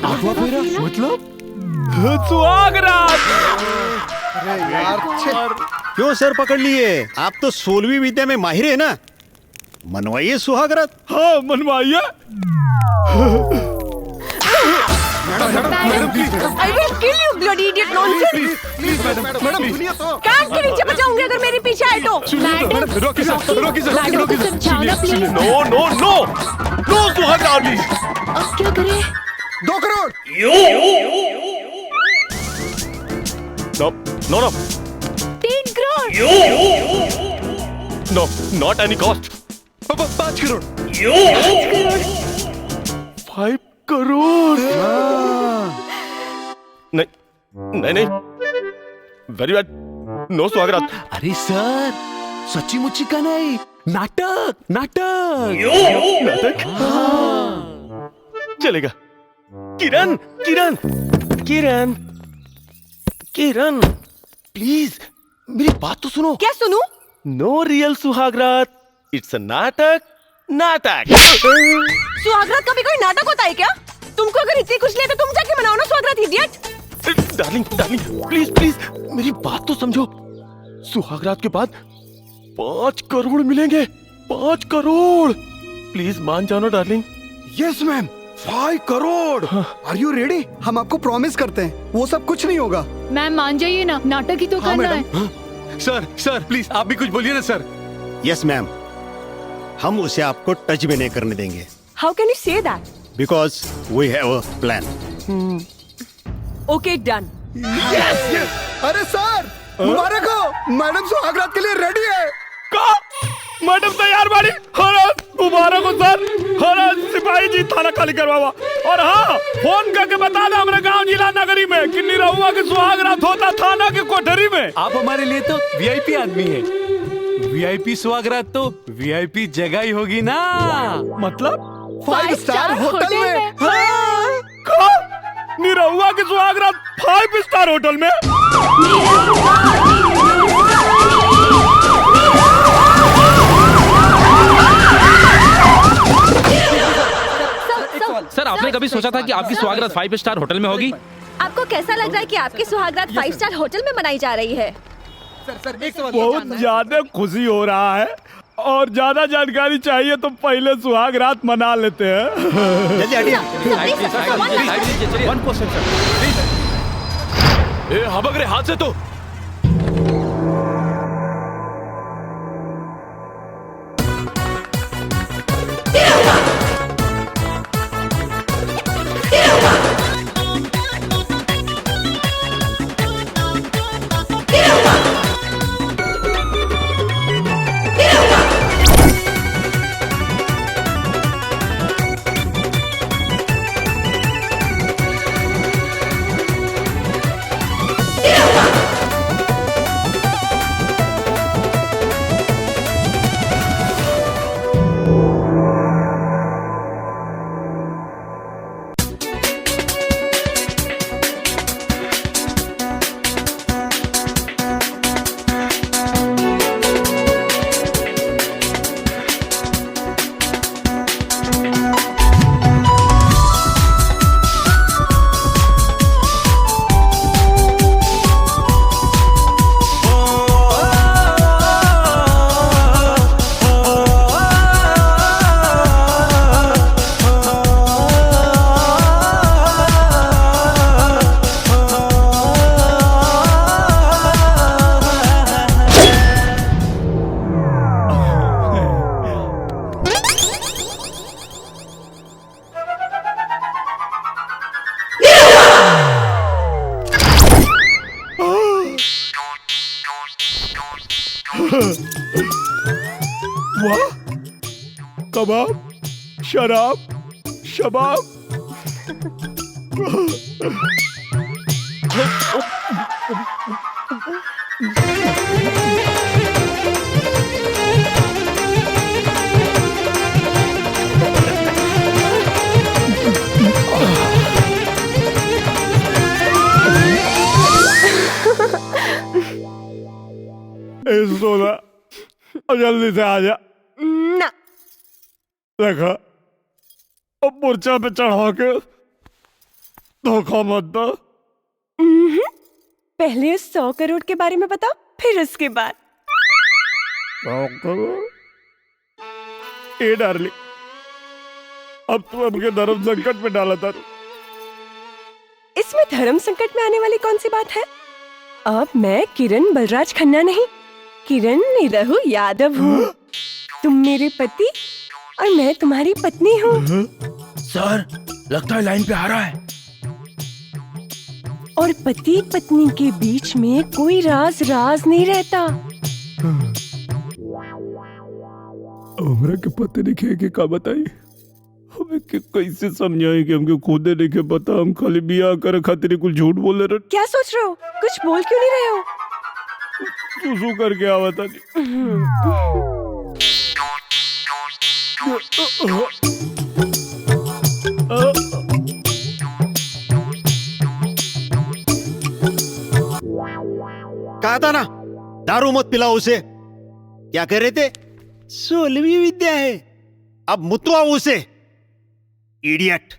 8वां फेरा मतलब? सुहाग रात। अरे यार, क्यों सर पकड़ लिए? आप तो 16वीं विद्या में माहिर है ना, मनवाइए सुहाग रात। हाँ मनवाइए। I will kill you, bloody idiot nonsense. Madam सुनिए तो। कार के नीचे बचाऊंगी अगर मेरे पीछे आए तो। रोकी सर। नो नो नो नो सुहाग रात। अब क्या करें? 2 crore. No no no 3 crore. No not any cost. 5 crore. 5 crore. नहीं नहीं, वेरी बैड, नो स्वागत। अरे सर, सच्ची मुच्ची का नहीं, नाटक नाटक नाटक। चलेगा। किरण किरण किरण किरण, प्लीज मेरी बात तो सुनो। क्या सुनूं? नो रियल सुहागरात, इट्स अ नाटक। नाटक। सुहागरात का भी कोई नाटक होता है क्या? तुमको अगर इतनी खुशी है तो तुम जाके मनाओ ना सुहागरात, idiot. Darling darling, please please मेरी बात तो समझो। सुहागरात के बाद 5 करोड़ मिलेंगे। 5 करोड़। प्लीज मान जाओ ना darling. Yes ma'am, 5 crore. Are you ready? हम आपको प्रॉमिस करते हैं वो सब कुछ नहीं होगा। मैम मान जाइए ना, नाटक ही तो करना है। सर सर प्लीज आप भी कुछ बोलिए ना सर। यस मैम, हम उसे आपको टच भी नहीं करने देंगे। How can you say that? Because we have a plan. Okay, done. अरे सर, मुबारक हो, मैडम सुहागरात के लिए रेडी है। मैडम तैयार बाड़ी। मुबारक हो सर। सिपाही जी थाना खाली करवावा। और हाँ, फोन करके बता दे हमारे गांव जिला नगरी में किन्नी रहुआ के सुहागरात होता थाना के कोठरी में। आप हमारे लिए तो वीआईपी आदमी है। वीआईपी सुहागरात तो वीआईपी जगह ही होगी ना। मतलब 5 स्टार होटल में। निरहुआ के सुहागरात 5 स्टार होटल में। सर आपने कभी सोचा था कि आपकी सुहागरात 5 स्टार होटल में होगी? आपको कैसा लग रहा है कि आपकी सुहागरात 5 स्टार होटल में मनाई जा रही है? बहुत ज्यादा खुशी हो रहा है और ज्यादा जानकारी चाहिए तो पहले सुहागरात मना लेते हैं। जल्दी हटिए। हबक रे हाथ से तो। वाह, कबाब, शराब, शबाब। सोना जल्दी से आ जा ना। देखा, अब मूर्छा पे चढ़ा के धोखा मत दो। पहले 100 करोड़ के बारे में बताओ, फिर उसके बाद। 100 करोड़? ए डार्लिंग, अब तू हमके धर्म संकट में डाला था। इसमें धर्म संकट में आने वाली कौन सी बात है? अब मैं किरण बलराज खन्ना नहीं, किरण निरहु यादव हूँ। तुम मेरे पति और मैं तुम्हारी पत्नी हूँ। सर, लगता है लाइन पे आ रहा है। और पति पत्नी के बीच में कोई राज नहीं रहता। हमरा के पते नहीं के का बताई, हमें के कैसे समझाई कि हमके खुद नहीं के पता। हम खाली बियाह करे खातिर कुछ झूठ बोले रहे। क्या सोच रहे हो? कुछ बोल क्यों नहीं रहे हो? सुसु करके आवता कहा था ना, दारू मत पिलाओ उसे। क्या कह रहे थे? 16वीं विद्या है, अब मुतवाओ उसे, इडियट।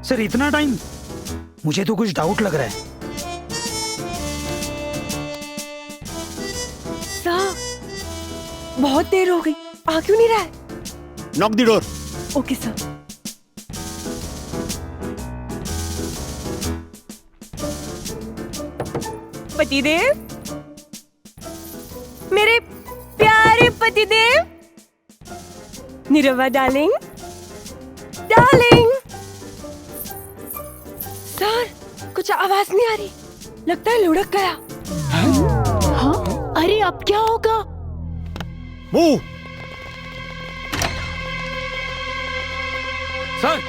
सर इतना टाइम? मुझे तो कुछ डाउट लग रहा है। बहुत देर हो गई, आ क्यों नहीं रहा है? नॉक द डोर। ओके सर। पतिदेव, मेरे प्यारे पतिदेव, निरवा डार्लिंग, डार्लिंग। सर, कुछ आवाज नहीं आ रही, लगता है लुढ़क गया। हाँ? अरे अब क्या होगा? मूव। सर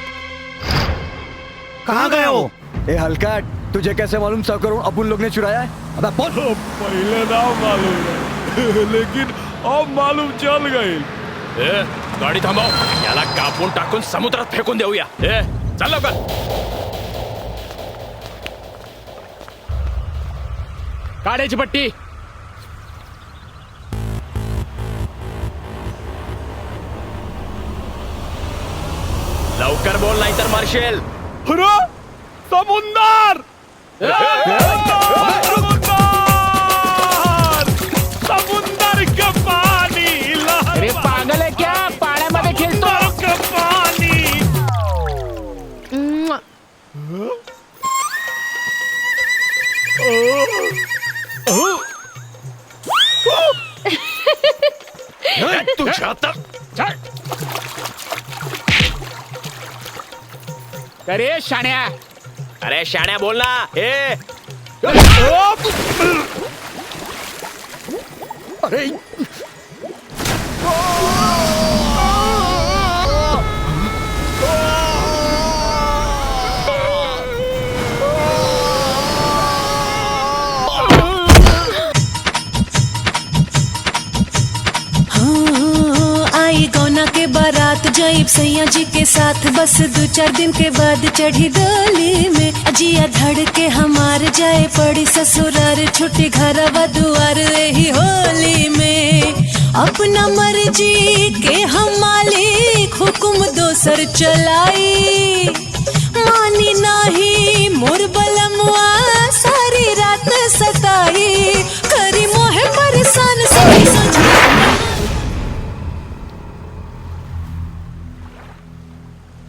कहाँ गए हो? ए हल्का, तुझे कैसे मालूम 100 करोड़ अपन लोग ने चुराया है? अबे बोल। पहले ना मालूम है, लेकिन अब मालूम चल गई। गाडी थांबव, याला कापून टाकून समुद्रात फेकून देऊया। चल लवकर। काढायची पट्टी. लवकर बोल नाहीतर मार्शल. समुंदर! समुंदर के पाणी. अरे पागल है क्या? पाण्यामध्ये खेळतो. पाणी. तुझ्या आता. अरे शाण्या. अरे शाण्या बोल ना. अरे आई गौना के बारात जाइब सैया जी के साथ, बस 2-4 दिन के बाद चढ़ी डोली में। अजिया धड़ के हमार जाए पड़ी ससुरार, छुट्टी घरवा दुआर यही होली में। अपना मर्जी के हम मालिक, हुक्म दोसर चलाई। मानी नाही मोर बलमुआ, सारी रात सताई। करी मोहे परेशान सभी सोच।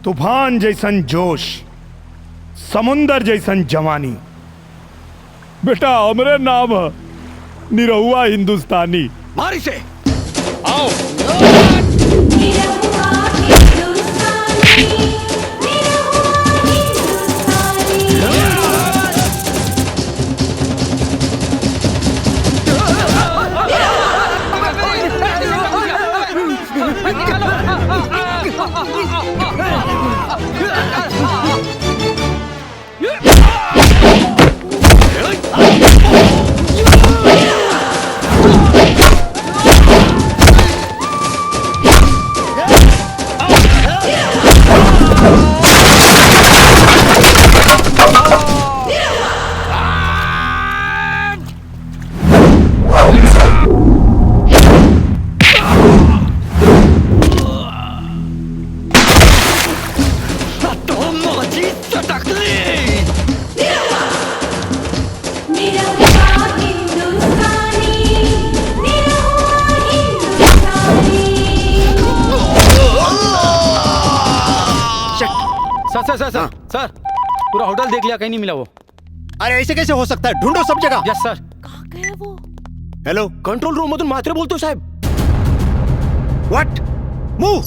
तूफान जैसन जोश, समुंदर जैसन जवानी। बेटा हमरे नाम है निरहुआ हिंदुस्तानी। मारी से आओ। सर पूरा होटल देख लिया, कहीं नहीं मिला वो। अरे ऐसे कैसे हो सकता है? ढूंढो सब जगह। यस सर। कहाँ गया वो? हेलो, कंट्रोल रूम मधून म्हात्रे बोलतो साहेब. व्हाट? मूव.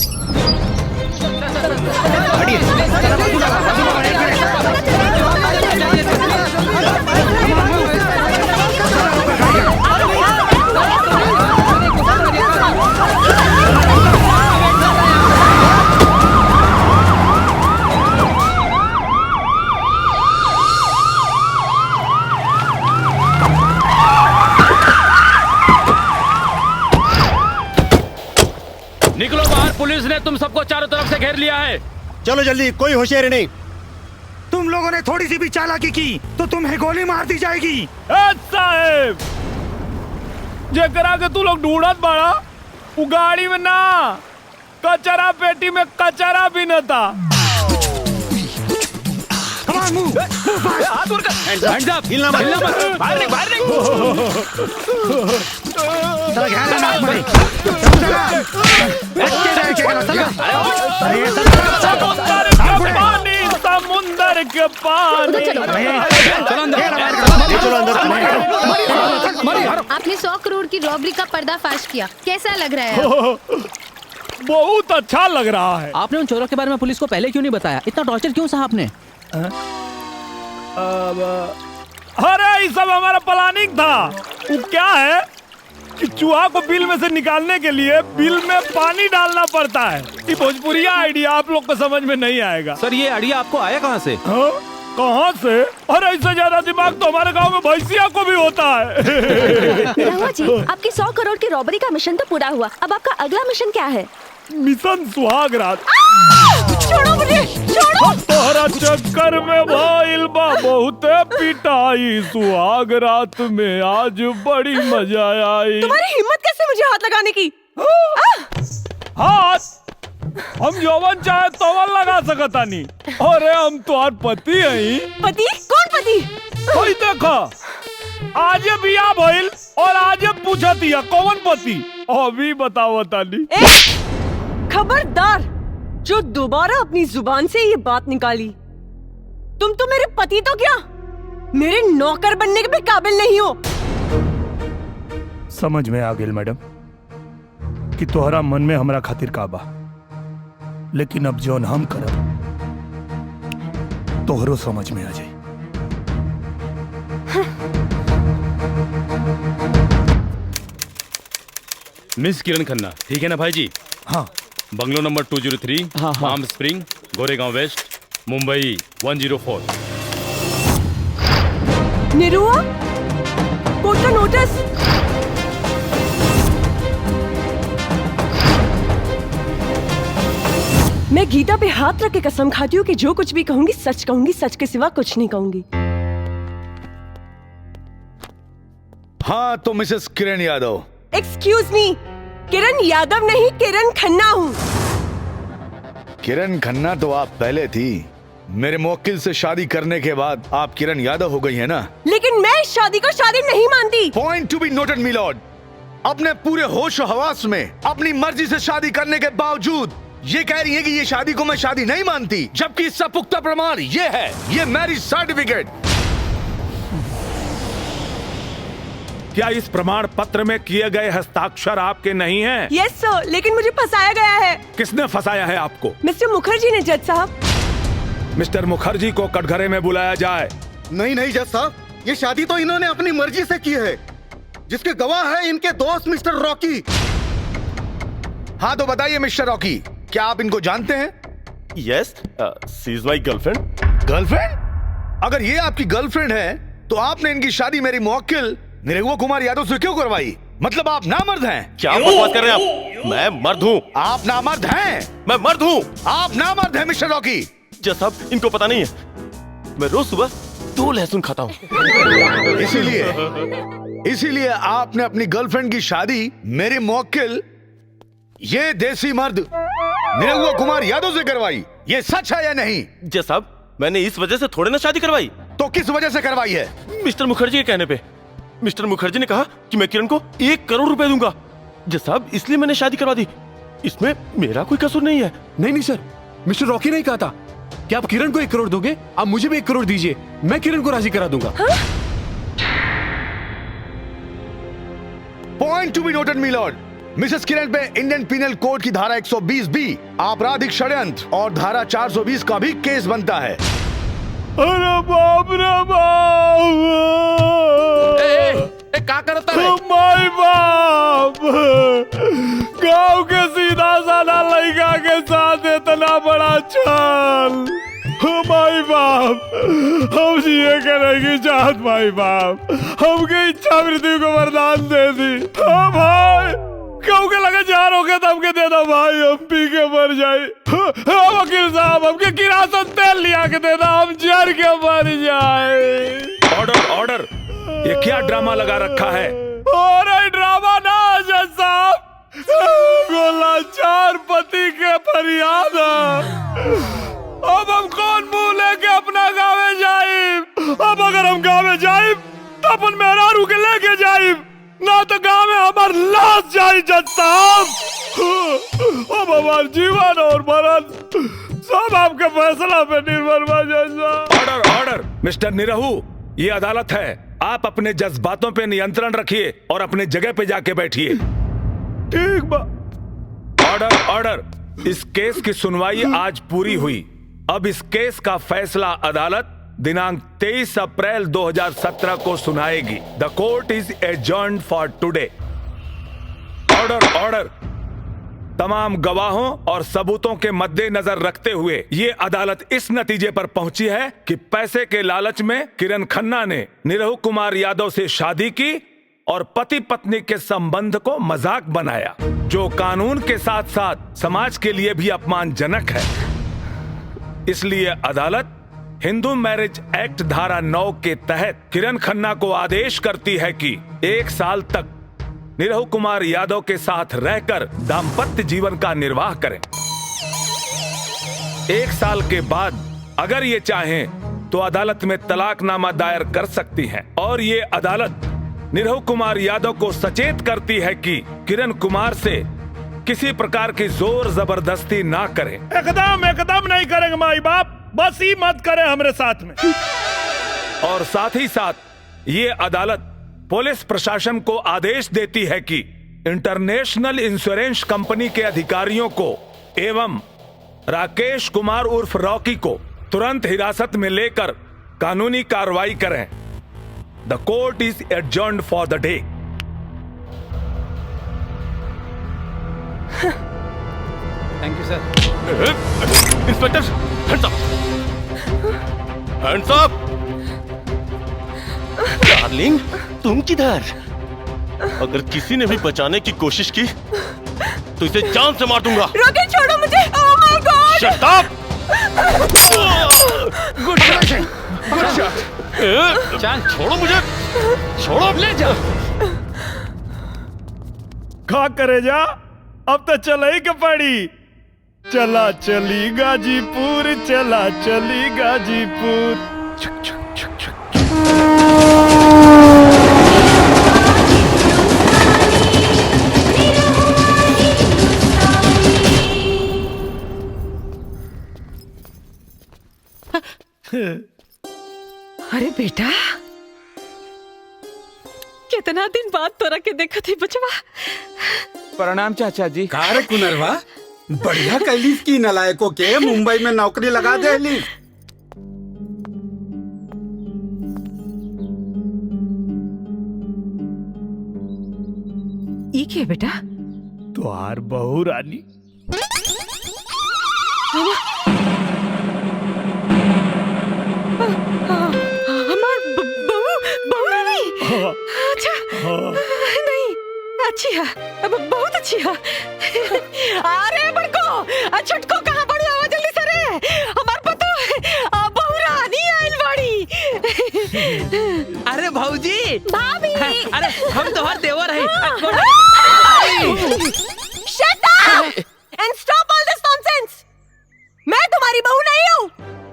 निकलो बाहर, पुलिस ने तुम सबको चारों तरफ से घेर लिया है। चलो जल्दी, कोई होशियारी नहीं। तुम लोगों ने थोड़ी सी भी चालाकी की तो तुम्हें गोली मार दी जाएगी। साहेब, जेकरा के तू लोग ढूंढत बाड़ा, वो गाड़ी में ना, कचरा पेटी में कचरा भी न था। हाथ ऊपर कर। Hands up. हिलना मत। बाहर निकल। चला समुंदर के पानी। आपने 100 करोड़ की रॉबरी का पर्दाफाश किया, कैसा लग रहा है? बहुत अच्छा लग रहा है। आपने उन चोरों के बारे में पुलिस को पहले क्यों नहीं बताया? इतना टॉर्चर क्यों सहा आपने? अरे ये सब हमारा प्लानिंग था। वो क्या है कि चूहा को बिल में से निकालने के लिए बिल में पानी डालना पड़ता है। ये भोजपुरिया आइडिया आप लोग को समझ में नहीं आएगा। सर ये आइडिया आपको आया कहाँ से? कहाँ से? और ऐसे ज्यादा दिमाग तो हमारे गांव में भैंसिया को भी होता है। रहुआ जी, आपकी 100 करोड़ की रॉबरी का मिशन तो पूरा हुआ, अब आपका अगला मिशन क्या है? मिशन सुहाग रात। छोड़ो मुझे, छोड़ो। तोहरा चक्कर में भइल बा बहुते पिटाई, सुहाग रात में आज बड़ी मजा आई। तुम्हारी हिम्मत कैसे मुझे हाथ लगाने की? हाथ हम जौवन चाहे तोवन लगा सकता नहीं। अरे हम तुम्हार पति हैं। पति? कौन पति? कोई देखा आज बिया भइल और आज पूछा दिया कौन पति? अभी बताओ ताली। खबरदार जो दोबारा अपनी जुबान से ये बात निकाली। तुम तो मेरे पति तो क्या मेरे नौकर बनने के भी काबिल नहीं हो। समझ में आ गेल मैडम कि तोहरा मन में हमरा खातिर का बा, लेकिन अब जौन हम करब तोहरो समझ में आ जाए। मिस किरण खन्ना, ठीक है ना भाई जी? हाँ। Bungalow number 203, Palm Spring, Goregaon west, Mumbai 104। Nirua, court का नोटिस। मैं गीता पे हाथ रख के कसम खाती हूँ कि जो कुछ भी कहूंगी सच कहूंगी, सच के सिवा कुछ नहीं कहूंगी। हाँ तो Mrs Kiran Yadav. Excuse me, Kiran Yadav नहीं, किरण खन्ना हूँ। किरण खन्ना तो आप पहले थी। मेरे मुवक्किल से शादी करने के बाद आप किरण यादव हो गई है ना? लेकिन मैं शादी को शादी नहीं मानती। Point to be noted my lord. अपने पूरे होश और हवास में अपनी मर्जी से शादी करने के बावजूद ये कह रही है कि ये शादी को मैं शादी नहीं मानती, जबकि इसका पुख्ता प्रमाण ये है, ये मैरिज सर्टिफिकेट। क्या इस प्रमाण पत्र में किए गए हस्ताक्षर आपके नहीं हैं? यस सर, लेकिन मुझे फंसाया गया है। किसने फंसाया है आपको? मिस्टर मुखर्जी ने जज साहब। मिस्टर मुखर्जी को कटघरे में बुलाया जाए। नहीं नहीं जज साहब, ये शादी तो इन्होंने अपनी मर्जी से की है, जिसके गवाह है इनके दोस्त मिस्टर रॉकी। हाँ तो बताइए मिस्टर रॉकी, क्या आप इनको जानते हैं? Yes, she is my girlfriend. Girlfriend? अगर ये आपकी गर्लफ्रेंड है तो आपने इनकी शादी मेरी मुवक्किल निरहुआ कुमार यादव से क्यों करवाई? मतलब आप नामर्द हैं? क्या बकवास कर रहे हैं आप? मैं मर्द हूँ। आप नामर्द हैं? मैं मर्द हूँ। आप नामर्द हैं मिस्टर रॉकी। जज साहब, इनको पता नहीं है मैं रोज सुबह 2 लहसुन खाता हूँ। इसीलिए आपने अपनी गर्लफ्रेंड की शादी मेरे मुवक्किल ये देसी मर्द निरहुआ कुमार यादव से करवाई। ये सच है या नहीं? जज साहब, मैंने इस वजह से थोड़े ना शादी करवाई। तो किस वजह से करवाई है? मिस्टर मुखर्जी के कहने पे। मिस्टर मुखर्जी ने कहा कि मैं किरण को 1 करोड़ रुपए दूंगा। जज साहब, इसलिए मैंने शादी करवा दी। इसमें मेरा कोई कसूर नहीं है। नहीं सर, मिस्टर रॉकी ने कहा था कि आप किरण को 1 करोड़ दोगे, आप मुझे भी 1 करोड़ दीजिए, मैं किरण को राजी करा दूंगा। Point to be noted my lord. Mrs Kiran पे इंडियन पिनल कोड की धारा 120B आपराधिक षड्यंत्र और धारा 420 का भी केस बनता है। अरे बाप रे बाप! क्या करता है? माय बाप! गांव के सीधा साधा लड़का के साथ इतना बड़ा छल! माई बाप, हम जिए करेंगे चाहत माई बाप, हमके इच्छा मृत्यु को वरदान दे दी। हाँ भाई, क्यों के लगे जार हो गया तो हमके दे दो भाई, हम पी के मर जाए। हाँ वकील साहब, हमके किरासन तेल लिया के दे दो, हम जर के मर जाए। ऑर्डर ऑर्डर, ये क्या ड्रामा लगा रखा है? अरे ड्रामा ना जज साहब, गोला चार पति के फरियाद। अब हम कौन मुंह लेके अपना गाँव जाए? अब अगर हम गाँव जाए तो अपन मेहरारू के लेके जाए, ना तो गाँव में हमार लाश जाए जज साहब। साहब, जीवन और मरण सब आपके फैसला पे निर्भर बा जज साहब। ऑर्डर ऑर्डर मिस्टर निरहू, ये अदालत है। आप अपने जज्बातों पे नियंत्रण रखिए और अपने जगह पे जाके बैठिए। ठीक बा। ऑर्डर ऑर्डर, इस केस की सुनवाई आज पूरी हुई। अब इस केस का फैसला अदालत दिनांक 23 अप्रैल 2017 को सुनाएगी। The court is adjourned for today. Order order, तमाम गवाहों और सबूतों के मद्देनजर रखते हुए ये अदालत इस नतीजे पर पहुंची है कि पैसे के लालच में किरण खन्ना ने निरहू कुमार यादव से शादी की और पति पत्नी के संबंध को मजाक बनाया, जो कानून के साथ साथ समाज के लिए भी अपमानजनक है। इसलिए अदालत हिंदू मैरिज एक्ट धारा 9 के तहत किरण खन्ना को आदेश करती है कि 1 साल तक निरहू कुमार यादव के साथ रहकर दाम्पत्य जीवन का निर्वाह करें। 1 साल के बाद अगर ये चाहें तो अदालत में तलाकनामा दायर कर सकती हैं और ये अदालत निरहू कुमार यादव को सचेत करती है कि किरण कुमार से किसी प्रकार की जोर जबरदस्ती ना करें। एकदम नहीं करेंगे माई बाप, बस ही मत करें हमारे साथ में। और साथ ही साथ ये अदालत पुलिस प्रशासन को आदेश देती है कि इंटरनेशनल इंश्योरेंस कंपनी के अधिकारियों को एवं राकेश कुमार उर्फ रॉकी को तुरंत हिरासत में लेकर कानूनी कार्रवाई करें। The court is adjourned for the day. Thank you sir. Inspector, hands up, hands up. Darling, तुम किधर? अगर किसी ने भी बचाने की कोशिश की तो इसे जान से मार दूंगा। रोके, छोड़ो मुझे। Oh my God! Shut up! Good shot, good shot. चल छोड़ो मुझे, छोड़ो। ले जा। खा करे जा, अब तो चला ही के पड़ी। चला चली गाजीपुर, चला चली गाजीपुर। छक छक छक छक। अरे बेटा, कितना दिन बाद तोरा के देखा थी बचवा। प्रणाम चाचा जी। कार कुनरवा, बढ़िया कैलीस की नलायकों के मुंबई में नौकरी लगा दे ली। ई के बेटा? तुहार बहू रानी। हमार बहू रानी। अच्छा, नहीं अच्छी है, बहुत अच्छी है। अरे बड़को, छटको कहाँ पड़ी? आवा जल्दी से रे, हमार पतो बहू रानी आइल बाड़ी। अरे भौजी, भाभी, अरे हम तो हर देवर है। Shut up and stop all this nonsense! मैं तुम्हारी बहू नहीं हूँ।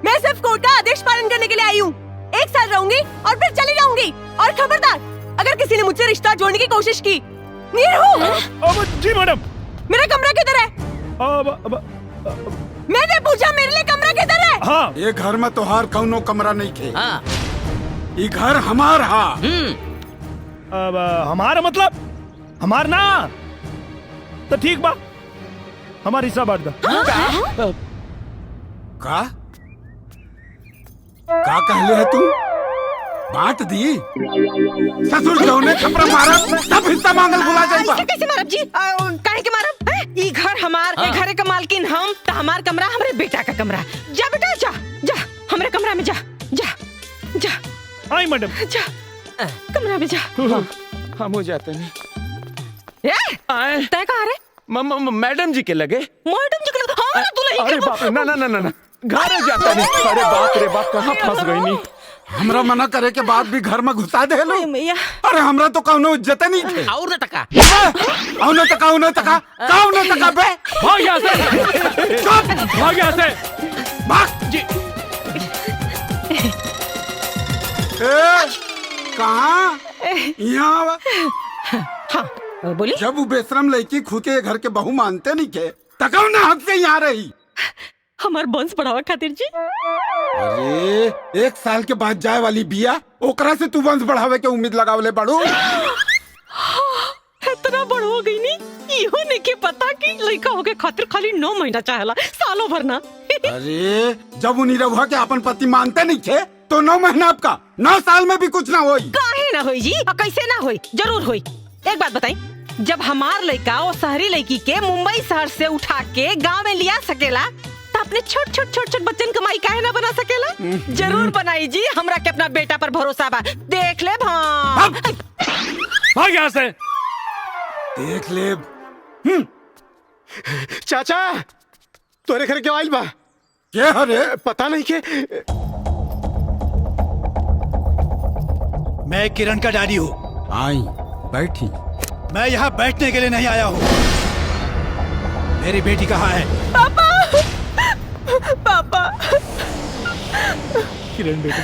मैं सिर्फ कोर्ट का आदेश पालन करने के लिए आई हूँ। 1 साल रहूंगी और फिर चली जाऊंगी। और खबरदार, अगर किसी ने मुझसे रिश्ता जोड़ने की कोशिश की। जी मैडम। मेरा कमरा किधर है? मैंने पूछा मेरे लिए कमरा किधर है? हाँ। ये घर में तो हर कौनो कमरा नहीं थे। हाँ। ये घर हमार हा। अब हमारा मतलब हमार ना, तो ठीक बा, हमारा हिस्सा बांट दो। का कहले है तू? बांट दी? ससुर जौने छपरा मारा सब हिस्सा मांगल भुला जाइबा। कैसे मारब जी? काहे के मारब? ई घर हमार, ए घरे का मालकिन हम, त हमार कमरा हमरे बेटा का कमरा। जा बेटा, जा जा हमरे कमरा में जा, जा जा। आई मैडम, जा कमरा में जा। हम हो जाते नहीं। आए तय कहाँ रे? मैडम जी के लगे। मैडम जी के लगे? हाँ तू नहीं। अरे बाप रे, ना ना ना ना ना, घर जाता नहीं। अरे बाप रे बाप, कहाँ फंस गई नहीं। हमरा मना करे के बाद भी घर में घुसा दे लो। अरे हमरा तो कौनो इज्जत नहीं थे। और न टका, और न टका, और न टका, कौन न टका बे? भाग यहाँ से, चुप, भाग यहाँ से, भाग जी। कहाँ? यहाँ। हाँ बोली। जब वो बेशरम लड़की खुद के घर के बहू मानते नहीं के, तकाऊ ना हक से यहाँ रही। हमार वंश बढ़ावा खातिर जी। अरे 1 साल के बाद जाए वाली बिया, ओकरा से तू वंश बढ़ावे के उम्मीद लगावले बड़ू। इतना बड़ हो गई नी, इहो नहीं के पता कि लड़का होके खातिर खाली 9 महीना चाहेला, सालों भर ना। अरे जब उन्हीं रहुआ के अपन पति मानते नहीं थे तो 9 महीना आपका 9 साल में भी कुछ ना होई। काहे ना होई जी, और कैसे ना होई, जरूर होई। एक बात बताई, जब हमार लड़का और शहरी लड़की के मुंबई शहर से उठा के गांव में लिया सकेला, तो अपने छोट छोट बच्चन कमाई काहे ना बना सकेला? जरूर बनाई जी, हमरा के अपना बेटा पर भरोसा बा। देख ले भाग यहाँ से। देख ले। चाचा तोरे घर क्यों आइल बा? क्या रे? पता नहीं के। मैं किरण का डैडी हूँ। आई बैठी। मैं यहाँ बैठने के लिए नहीं आया हूँ। मेरी बेटी कहाँ है? पापा पापा। किरण बेटा,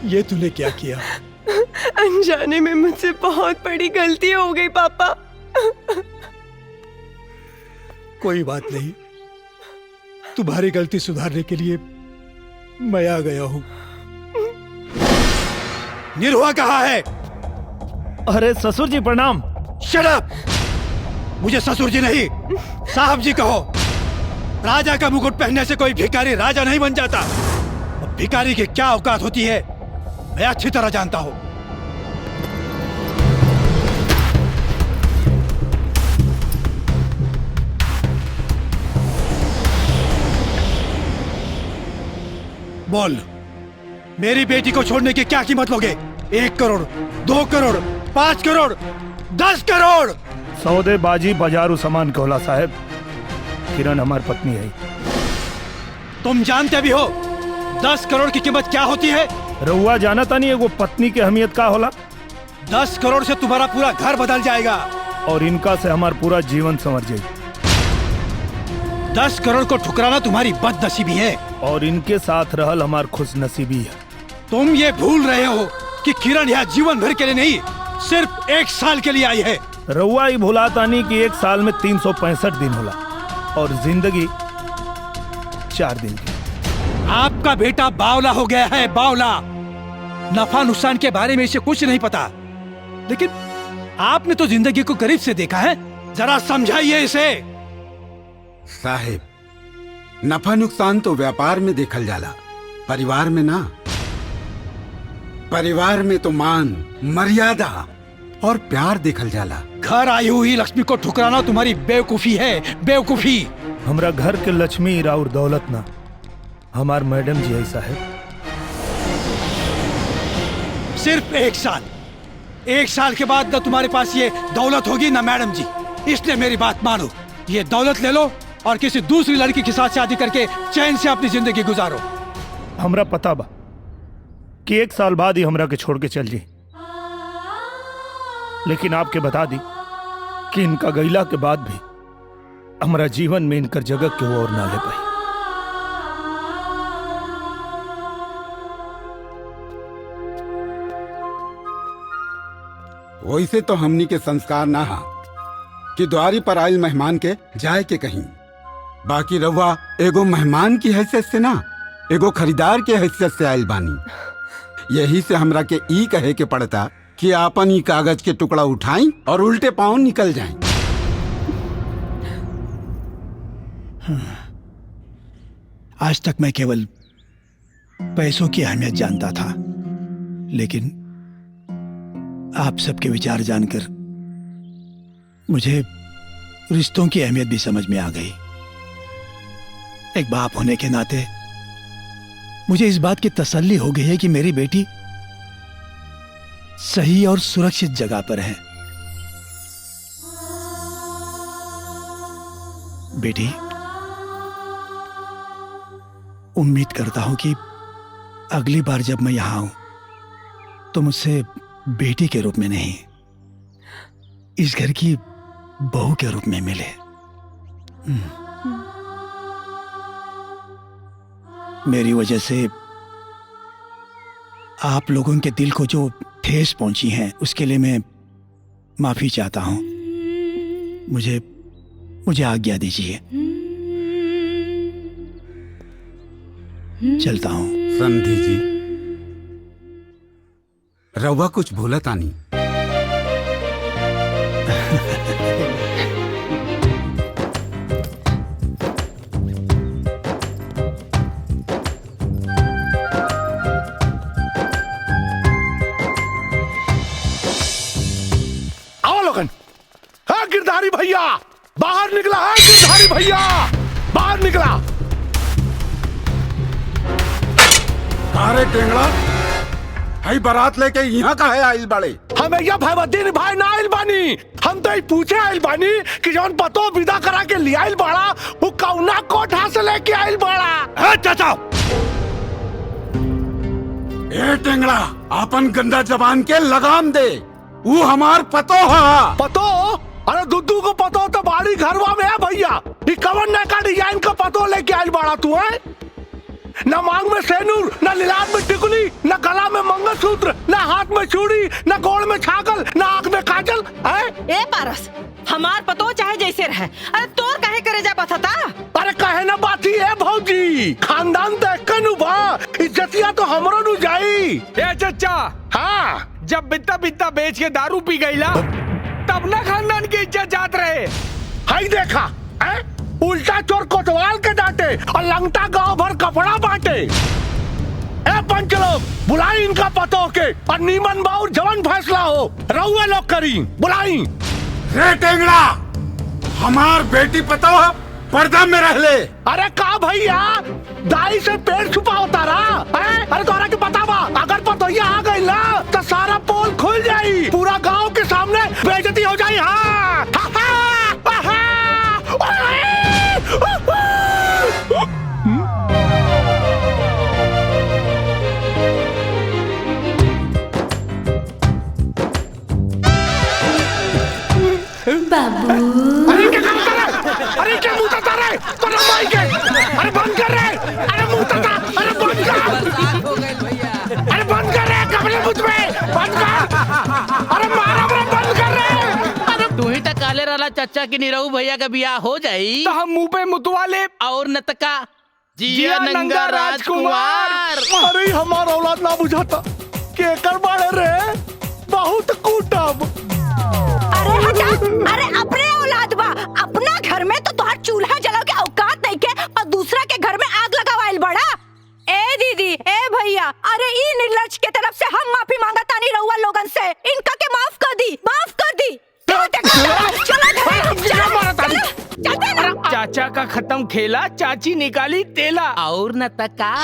ये तूने क्या किया? अनजाने में मुझसे बहुत बड़ी गलती हो गई पापा। कोई बात नहीं, तुम्हारी गलती सुधारने के लिए मैं आ गया हूँ। निरुआ कहाँ है? अरे ससुर जी प्रणाम। Shut up! मुझे ससुर जी नहीं, साहब जी कहो। राजा का मुकुट पहनने से कोई भिखारी राजा नहीं बन जाता। भिखारी की क्या औकात होती है मैं अच्छी तरह जानता हूँ। बोल, मेरी बेटी को छोड़ने की क्या कीमत लोगे? 1 करोड़, 2 करोड़, 5 करोड़, 10 करोड़? सौदेबाजी बाजारू सामान कहला साहब। किरण हमारी पत्नी है। तुम जानते भी हो 10 करोड़ की कीमत क्या होती है? रहुआ जानता नहीं है वो पत्नी की अहमियत का होला। 10 करोड़ से तुम्हारा पूरा घर बदल जाएगा और इनका से हमारा पूरा जीवन संवर जाएगा। 10 करोड़ को ठुकराना तुम्हारी बदनसीबी है और इनके साथ रहल हमार खुशनसीबी है। तुम ये भूल रहे हो कि किरण यहाँ जीवन भर के लिए नहीं, सिर्फ 1 साल के लिए आई है। रहुआ ही भुलाता नहीं कि 1 साल में 365 दिन होला और जिंदगी 4 दिन की। आपका बेटा बावला हो गया है, बावला। नफा नुकसान के बारे में इसे कुछ नहीं पता, लेकिन आपने तो जिंदगी को करीब से देखा है। जरा समझाइए इसे। साहेब, नफा नुकसान तो व्यापार में देखल जाला, परिवार में ना। परिवार में तो मान, मर्यादा और प्यार देखल जाला। घर आई हुई लक्ष्मी को ठुकराना तुम्हारी बेवकूफी है, बेवकूफी। हमरा घर के लक्ष्मी राउर दौलत ना, हमार मैडम जी ऐसा है। सिर्फ 1 साल, 1 साल के बाद न तुम्हारे पास ये दौलत होगी ना मैडम जी। इसलिए मेरी बात मानो, ये दौलत ले लो और किसी दूसरी लड़की के साथ शादी करके चैन से अपनी जिंदगी गुजारो। हमरा पता बा कि 1 साल बाद ही हमरा के छोड़ के चल जी, लेकिन आपके बता दी कि इनका गैला के बाद भी हमारा जीवन में इनकर जगह के और ना ले पाई। वैसे तो हमनी के संस्कार ना हा कि द्वारी पर आयल मेहमान के जाए के कहीं। बाकी रहुआ एगो मेहमान की हैसियत से ना, एगो खरीदार के हैसियत से आयल बानी। यही से हमरा के ई कहे के पड़ता कि आपन ई कागज के टुकड़ा उठाई और उल्टे पांव निकल जाएं। आज तक मैं केवल पैसों की अहमियत जानता था, लेकिन आप सबके विचार जानकर मुझे रिश्तों की अहमियत भी समझ में आ गई। एक बाप होने के नाते मुझे इस बात की तसल्ली हो गई है कि मेरी बेटी सही और सुरक्षित जगह पर है। बेटी, उम्मीद करता हूं कि अगली बार जब मैं यहां आऊं तो मुझसे बेटी के रूप में नहीं, इस घर की बहू के रूप में मिले। मेरी वजह से आप लोगों के दिल को जो ठेस पहुंची है उसके लिए मैं माफी चाहता हूं। मुझे आज्ञा दीजिए। चलता हूँ। समधी जी, रवा कुछ भूला तानी। आओ लोगन। हाँ गिरधारी भैया बाहर निकला है, गिरधारी भैया बाहर निकला। अरे टेंगड़ा, हई बारात लेके यहाँ का है आइल बड़े? हमें यह भगवती भाई ना आइल बानी, हम तो पूछे आइल बानी कि जौन पतो विदा करा के ले आइल बाड़ा वो कौना कोठा से लेके आइल बाड़ा। चाचा, ए टेंगड़ा, अपन गंदा जबान के लगाम दे। वो हमार पतो है। पतो? अरे दुद्दू को पतो तो बाड़ी घरवा में है भैया। ये कवन ने का डिजाइन का पतो लेके आइल बाड़ा तू है? न मांग में सेनूर, न लिलाट में टिकुली, न गला में मंगलसूत्र, न हाथ में चूड़ी, न गोड़ में छागल, न आंख में काजल है? ए पारस, हमार पतो चाहे जैसे रहे, अरे तोर काहे करे जा पता? अरे कहे ना बाती है भौजी, खानदान देख के नु बा, इज्जतिया तो हमरो नु जाई। ए चचा, हाँ, जब बित्ता बित्ता बेच के दारू पी गईला तब ना खानदान की इज्जत जात रहे। हाई देखा है? उल्टा चोर कोतवाल के डांटे और लंगटा गांव भर कपड़ा बांटे। ए पंच लोग, बुलाई इनका पतो के और नीमन बाउर जवन फैसला हो रहुए लोग करी, बुलाई। रे टेंगड़ा, हमार बेटी पतो है, पर्दा में रह ले। अरे का भैया, दाई से पेड़ छुपा होता रहा है? अरे तोरा के पता बा, अगर पतोया आ गई ना तो सारा पोल खुल जाई, पूरा गांव के सामने बेइज्जती हो जाई। हाँ, हा, हा, हा, हा। बाबू, अरे क्या करता रे? अरे क्या मुंह तता रे? तो ना माइक है। अरे बंद कर रे। अरे मुंह तता, अरे बंद कर। अरे बंद कर रे, कपड़े मुझ में बंद कर। अरे मारा रे, बंद कर रे। तू ही तक काले वाला चचा की निरहू भैया का बियाह हो जाई तो हम मुंह पे मुतवा ले और नतका जिया नंगा राजकुमार। अरे हमारा औलाद ना बुझाता के कर बाड़े रे, बहुत कूटब। अरे हटा, अरे अपने औलाद बा, अपना घर में तो तोहर चूल्हा जलाओ के औकात नहीं के और दूसरा के घर में आग लगावाइल बड़ा। ए दीदी, ए भैया, अरे ई निर्लज के तरफ से हम माफी मांगता नहीं रहुआ लोगन से, इनका के माफ कर दी, माफ कर दी। चाचा का खत्म खेला, चाची निकाली तेला और नतका।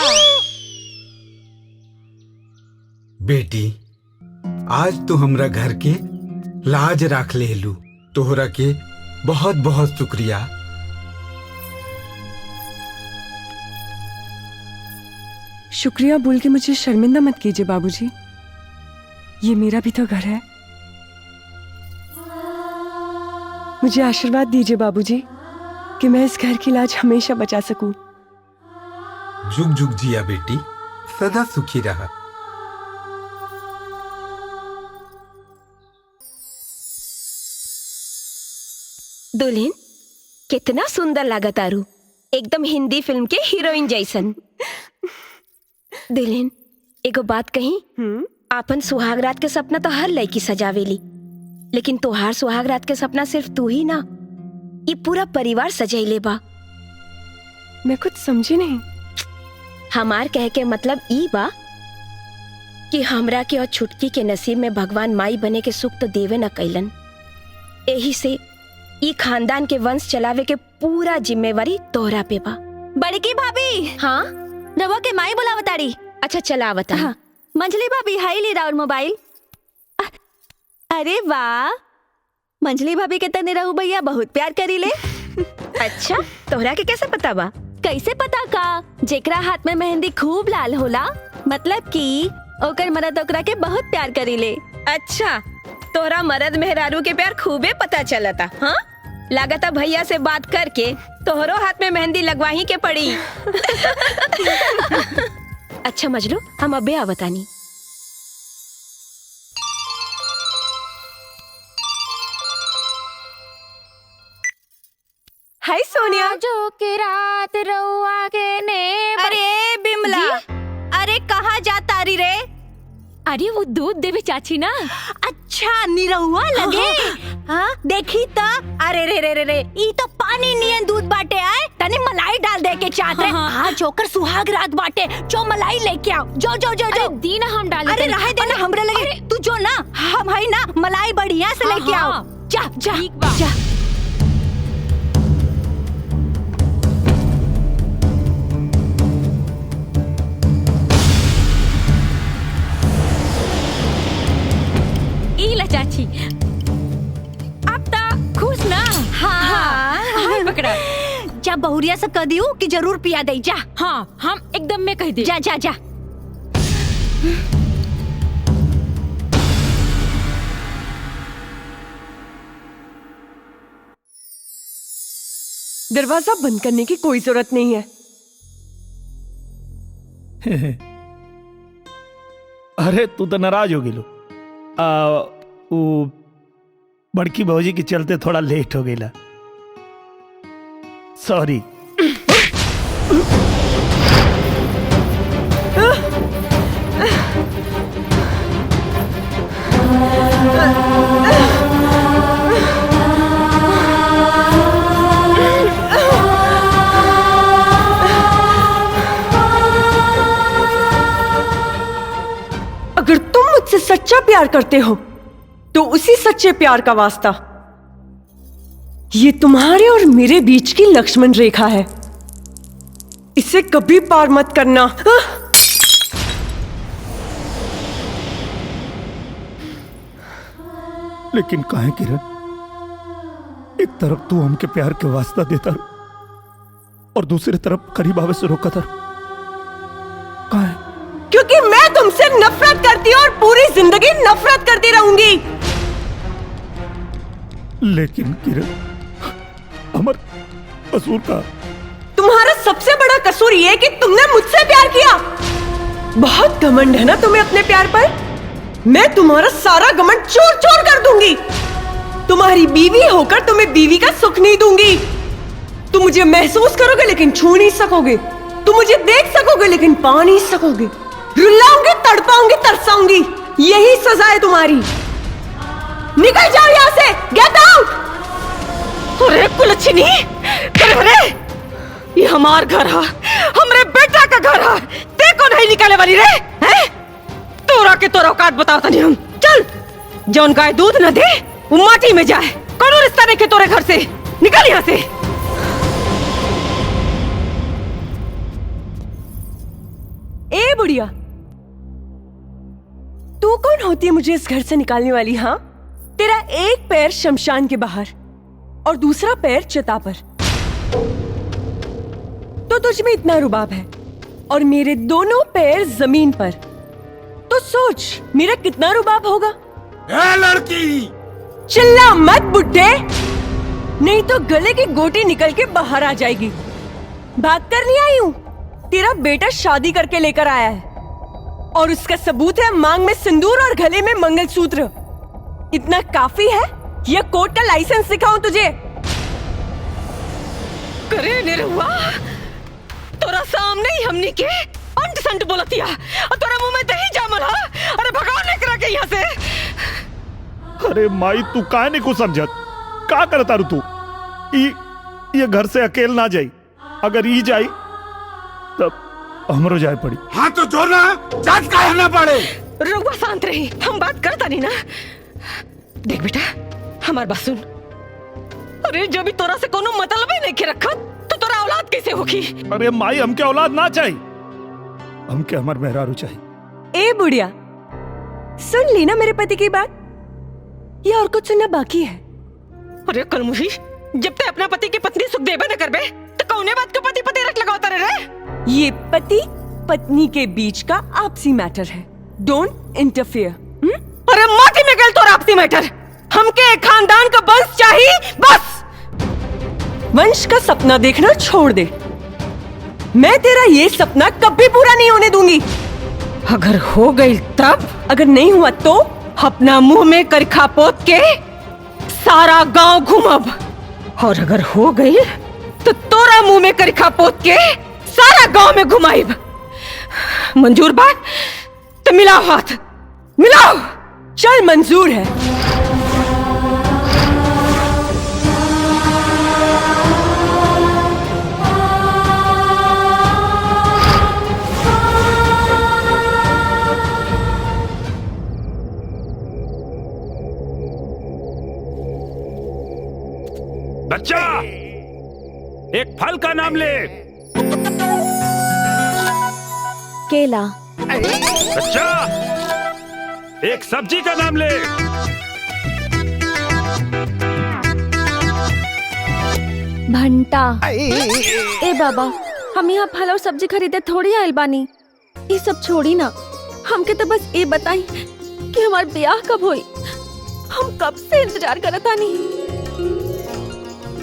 बेटी, आज तू हमरा घर के लाज राख ले लू, तोहरा के बहुत बहुत शुक्रिया। शुक्रिया बोल के मुझे शर्मिंदा मत कीजिए बाबूजी, ये मेरा भी तो घर है। मुझे आशीर्वाद दीजिए बाबूजी कि मैं इस घर की लाज हमेशा बचा सकूं। जुग जुग जिया बेटी, सदा सुखी रहा। दुल्हन कितना सुंदर लागत आरू, एकदम हिंदी फिल्म के हीरोइन जैसन। दुल्हन एगो बात कही, आपन सुहाग रात के सपना तो हर लड़की सजावेली, लेकिन तोहार सुहाग रात के सपना सिर्फ तू ही ना, ये पूरा परिवार सजैले बा। मैं कुछ समझी नहीं। हमार कह के मतलब ई बा कि हमरा के और छुटकी के नसीब में भगवान माई बने के सुख तो देवे न कैलन, यही से ई खानदान के वंश चलावे के पूरा जिम्मेवारी तोहरा पे बा। बड़की भाभी। हाँ, रवा के माई बुलावताड़ी। अच्छा चला बता। हाँ। मंजली भाभी, हाई ली राउर मोबाइल। अरे वाह, मंजली भाभी के तने रहू भैया बहुत प्यार करी ले। अच्छा, तोहरा के कैसे पता बा? कैसे पता का? जेकरा हाथ में मेहंदी खूब लाल होला, मतलब कि ओकर मरद ओकरा के बहुत प्यार करी ले। अच्छा, तोहरा मरद मेहरारू के प्यार खूबे पता चलता। हाँ, लागता भैया से बात करके तोहरो हाथ में मेहंदी लगवाही के पड़ी। अच्छा मजलू, हम अबे आवतानी। हाय सोनिया? जो के रात रउआ के ने अरे बिमला, अरे कहाँ जा तारी रे? अरे वो दूध देवी चाची ना। अच्छा निरहुआ लगे। हाँ देखी तो। अरे रे रे रे रे, ई तो पानी नियन दूध बाटे आए, तने मलाई डाल दे के चाहते। हाँ जोकर सुहाग रात बाटे, जो मलाई लेके आओ। जो जो जो जो दीना हम डाल। अरे रहे देना हमरा लगे। तू जो ना, हम है ना मलाई बढ़िया से लेके आओ। जा जा जा। इला चाची, अब ता खुश ना? हाँ पकड़ा। जा बहुरिया से कह दियो कि जरूर पिया दे। जा। हाँ हम एकदम में कह दे। जा जा जा। दरवाजा बंद करने की कोई जरूरत नहीं है। अरे तू तो नाराज हो गिलो। वो बड़की भौजी के चलते थोड़ा लेट हो गया। सॉरी। अगर तुम मुझसे सच्चा प्यार करते हो तो उसी सच्चे प्यार का वास्ता ये तुम्हारे और मेरे बीच की लक्ष्मण रेखा है। इसे कभी पार मत करना। लेकिन काहे किरण, एक तरफ तू हमके प्यार के वास्ता देता और दूसरी तरफ करीब आवे से रोका था। काहे? क्योंकि मैं तुमसे नफरत करती हूँ और पूरी जिंदगी नफरत करती रहूंगी। लेकिन किरण, हमार कसूर का? तुम्हारा सबसे बड़ा कसूर ये है कि तुमने मुझसे प्यार किया। बहुत घमंड है ना तुम्हें अपने प्यार पर। मैं तुम्हारा सारा घमंड चूर चूर कर दूंगी। तुम्हारी बीवी होकर तुम्हें बीवी का सुख नहीं दूंगी। तुम मुझे महसूस करोगे लेकिन छू नहीं सकोगे। तुम मुझे देख सकोगे लेकिन पा नहीं सकोगे। रुलाऊंगी, तड़पाऊंगी, तरसाऊंगी। यही सजा है तुम्हारी। निकल जाओ यहाँ से। Get out. अरे कुलच्छनी, अरे ये हमार घर है, हमरे बेटा का घर है। देखो नहीं निकाले वाली रे हैं? तोरा के तोरा औकात बताओ तनी हम। चल, जौन गाय दूध न दे वो माटी में जाए। कोनो रिश्ता नहीं के तोरे घर से। निकल यहाँ से। ए बुढ़िया, तू कौन होती है मुझे इस घर से निकालने वाली? हाँ, तेरा एक पैर शमशान के बाहर और दूसरा पैर चिता पर, तो तुझ में इतना रुबाब है और मेरे दोनों पैर जमीन पर। तो सोच मेरा कितना रुबाब होगा। ए लड़की, चिल्ला मत बुड्ढे, नहीं तो गले की गोटी निकल के बाहर आ जाएगी। भाग कर नहीं आई हूँ। तेरा बेटा शादी करके लेकर आया है और उसका सबूत है मांग में सिंदूर और गले में मंगलसूत्र। इतना काफी है या कोर्ट का लाइसेंस दिखाऊं तुझे? करे निरहुआ, तोरा सामने ही हमनी के अंट संट बोलतिया और तोरा मुंह में दही जामल हा। अरे भगाओ लेकर के यहाँ से। अरे माई, तू काहे नहीं कुछ समझत? का करता रू तू? ये घर से अकेल ना जाई। अगर ई जाई तब हमरो जाए पड़ी। हाँ तो जो ना जात का ना पड़े। रुआ शांत रही, हम बात करता नहीं ना। देख बेटा, हमार बात सुन। अरे जब भी तोरा से कोनो मतलब ही नहीं के रखा तो तोरा औलाद कैसे होगी? अरे माई, हमके औलाद ना चाहिए, हमके हमार मेहरारू चाहिए। ए बुढ़िया, सुन ली ना मेरे पति की बात? ये और कुछ सुनना बाकी है? अरे कलमुही, जब तक अपना पति की पत्नी सुख देबे न करबे तो कौने बात के पति पति रख लगावता रे? ये पति पत्नी के बीच का आपसी मैटर है। Don't interfere. अरे माटी में गल तो आपसी मैटर। हमके खानदान का वंश चाहिए, बस। वंश का सपना देखना छोड़ दे। मैं तेरा ये सपना कभी पूरा नहीं होने दूंगी। अगर हो गई तब, अगर नहीं हुआ तो अपना मुंह में करखा पोत के सारा गांव घूमब। और अगर हो गई तो तोरा मुंह में करिखा पोत के सारा गांव में घुमाइब। मंजूर बात तो मिलाओ हाथ, मिलाओ। चल मंजूर है। बच्चा, एक फल का नाम ले। केला। बच्चा, एक सब्जी का नाम ले। भंटा। ए बाबा, हम यहाँ फल और सब्जी खरीदे थोड़ी आइल बानी। ये सब छोड़ी ना, हमके तो बस ये बताई कि हमार ब्याह कब होई। हम कब से इंतजार करत आनी।